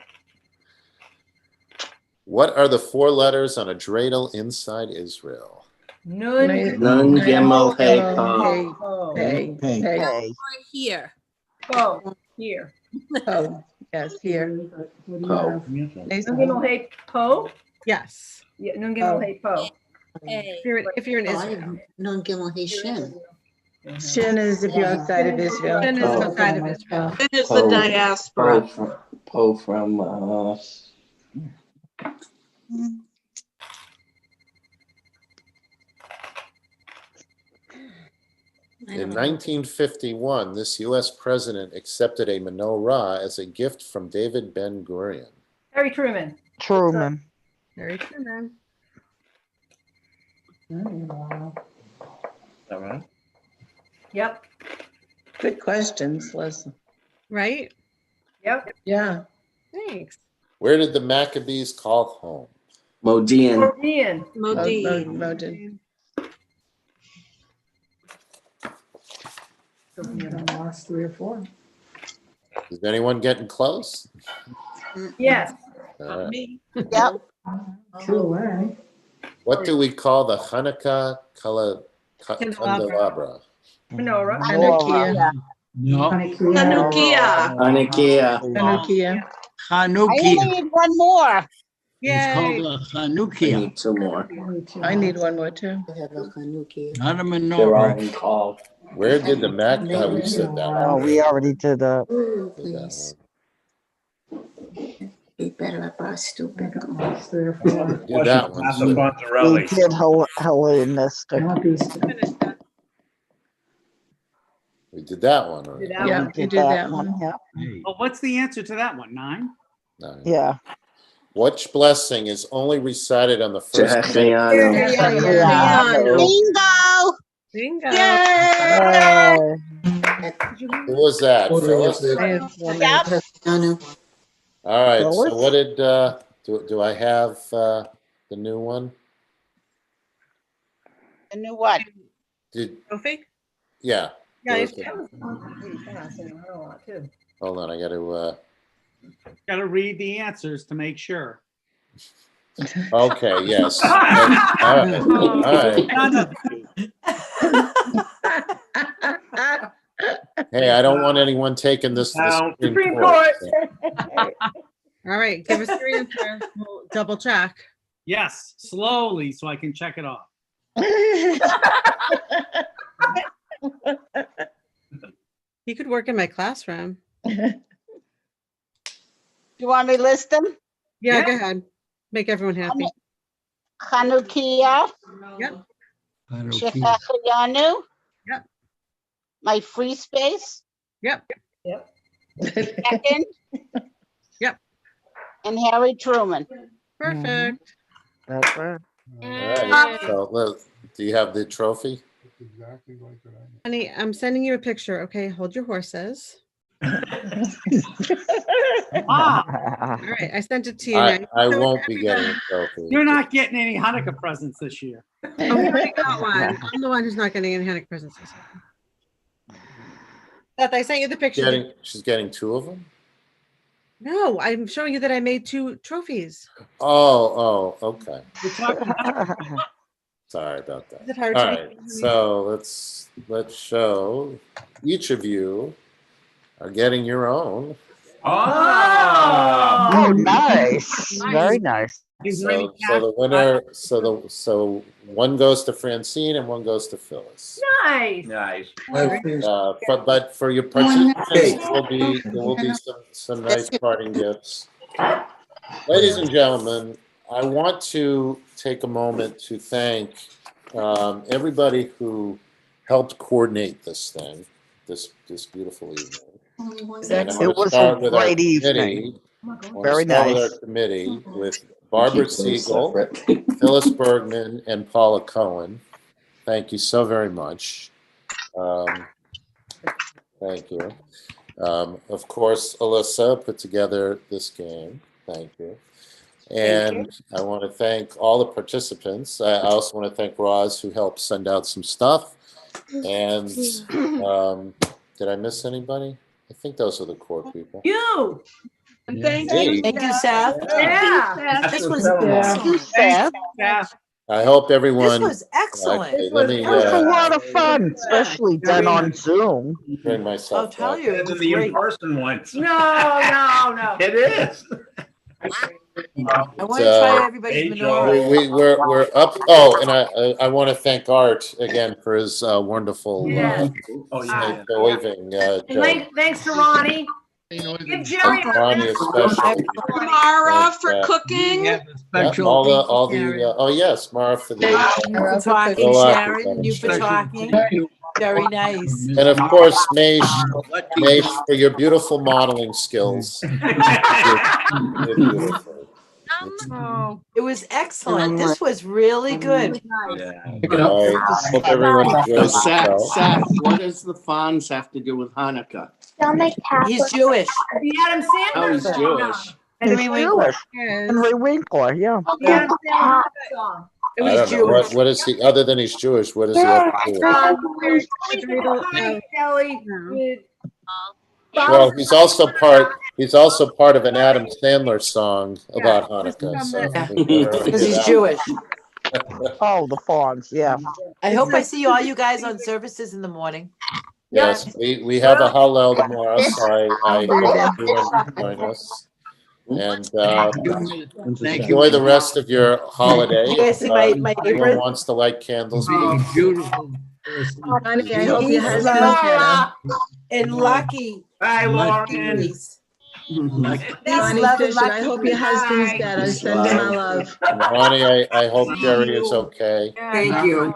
What are the 4 letters on a dreidel inside Israel? Nun. Nun, Gimel, Hey, Oh, Hey, Hey. hey, Hey. Or here. oh, here. oh, yes, here. Po. Nun Gimel Hey Po. Yes. Yeah, Nun Gimel Oh. Hey Po. Hey. If you're in Israel. Non Gimel Hey Shin. Shin is if you're outside of Israel. Then it's outside of Israel. Then it's the Po. diaspora. Po from In 1951, this U.S. president accepted a menorah as a gift from David Ben-Gurion. Harry Truman. Truman. Very true, man. All right. Yep. Good questions, Leslie. Right? Yep. Yeah. Thanks. Where did the Maccabees call home? Modi'in. Modi'in. Modin. Lost 3 or 4. Is anyone getting close? Yes. All right. Me. Yep. 2 away. What do we call the Chanukah Candelabra. candelabra? Menorah. Hanukkah. No. Hanukkah. Hanukkah. Hanukkah. I only Chanukia. need one more. It's called Yay. a I Chanukia, need 2 more. I need one more too. not a They're all menorah. involved. Where did the we said that Oh, one. we already did that. Did that Be better at our stupid. Lost 3 or 4. one. Did that one. Master too. We Bonzarelli. did Hellenistic. We did that one. Already. Did that Yeah, one. you did that one. Yeah. Oh, what's the answer to that one? 9? No. Yeah. Which blessing is only recited on the first night? Bingo. Bingo. Yay! Who was that? Phyllis? Yep. All right. So Phyllis? what did do I have the new one? The new what? Did Trophy? yeah. Yeah, there it's was a- That was pretty fast. I know a lot too. hold on, I got to Got to read the answers to make sure. okay, yes. All right. All right. None of you. Hey, I don't want anyone taking this to the Now, Supreme Court. so- All right, give us your answer. We'll double check. Yes, slowly so I can check it off. You could work in my classroom. You want me to list them? Yeah, Yeah. go ahead. Make everyone happy. Chanukia, Yep. Chanukia. Shechachayanu. Yep. My free space. Yep. Yep. Second. Yep. And Harry Truman. Perfect. That's right. All right. So look, do you have the trophy? Exactly like that. Honey, I'm sending you a picture. Okay, hold your horses. Wow, All right, I sent it to you. I, now. I So won't be everybody- getting a trophy. you're not getting any Hanukkah presents this year. Oh, we already got one. I'm the one who's not getting any Hanukkah presents. this year. Seth, I sent you the picture. She's getting 2 of them? No, I'm showing you that I made 2 trophies. Oh, okay. We're talking Sorry about that. Is it hard All to right. read? So let's show each of you are getting your own. Oh, nice. Very nice. Is there any So the cash? winner, so one goes to Francine and one goes to Phyllis. Nice. Nice. But for your participants, there will be some nice parting gifts. Ladies and gentlemen, I want to take a moment to thank everybody who helped coordinate this thing, this beautiful evening. And I'm It gonna was a start with our great committee. evening. I wanna Very start with nice. our committee with Barbara Keep them Siegel, separate. Phyllis Bergman, and Paula Cohen. Thank you so very much. Thank you. Of course, Alyssa put together this game. Thank you. And I want to thank all the participants. I also want to thank Roz, who helped send out some stuff. And did I miss anybody? I think those are the core people. You. And Yeah. thank Hey. you. Thank you, Seth. Yeah. This was Thank you, Seth. I hope everyone. This was excellent. Okay, let me It was a lot of fun, especially done on Zoom. bring I'll myself tell back. you, it Better was than the great. in-person ones. No. It is. I want to try everybody's Hey, menorah. We're up. Oh, and I want to thank Art again for his wonderful Yeah. Oh, yeah. waving. And thanks to Ronnie. Give Jerry a Ronnie especially. Mara for Yeah. cooking. Yeah, all the oh yes, Mara for the You for talking, Well, Sharon. You for talking. Very nice. and of course Maish for your beautiful modeling skills. You're beautiful. Oh, It was excellent. This was really good. I hope everyone enjoys themselves. What does the Fonz have to do with Hanukkah? He's Jewish. The Adam Sandler Oh, he's song. Jewish. Henry Winkler. Jewish. Henry Winkler, yeah. The Adam Sandler song. It I was don't know, Jewish. what is he, other than he's Jewish, what does he have to do with it? Kelly. Well, he's also part of an Adam Sandler song about Hanukkah, so. Because he's Jewish. Oh, the Fonz, yeah. I hope I see all you guys on services in the morning. Yes, we have a Hallel tomorrow, so I hope everyone can join us. And enjoy the rest of your holiday. You guys see my Everyone apron? wants to light candles. Beautiful. Honey, I hope your husband's Laura better. and Lucky. Bye, Lauren. Peace. Bonnie love and Fisher, I lucky. hope your husband's better. Send him my love. Ronnie, I hope Jerry is okay. Thank you.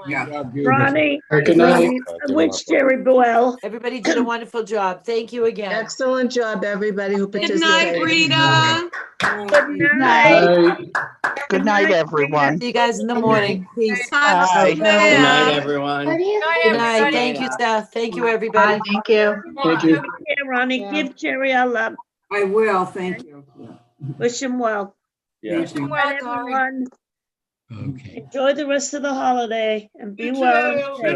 Ronnie, Good night. Ronnie, I wish Jerry well. Everybody did a wonderful job. Thank you again. Excellent job, everybody who Good participated. night, Rita. Good night. Good night, everyone. See you guys in the morning. Peace. Bye. Good night, everyone. Good night. Thank you, Seth. Thank you, everybody. Thank you. Thank you. Ronnie, give Jerry our love. I will, thank you. Wish him well. Yes. Good night, everyone. Okay. Enjoy the rest of the holiday and be You well. too. and Good safe. to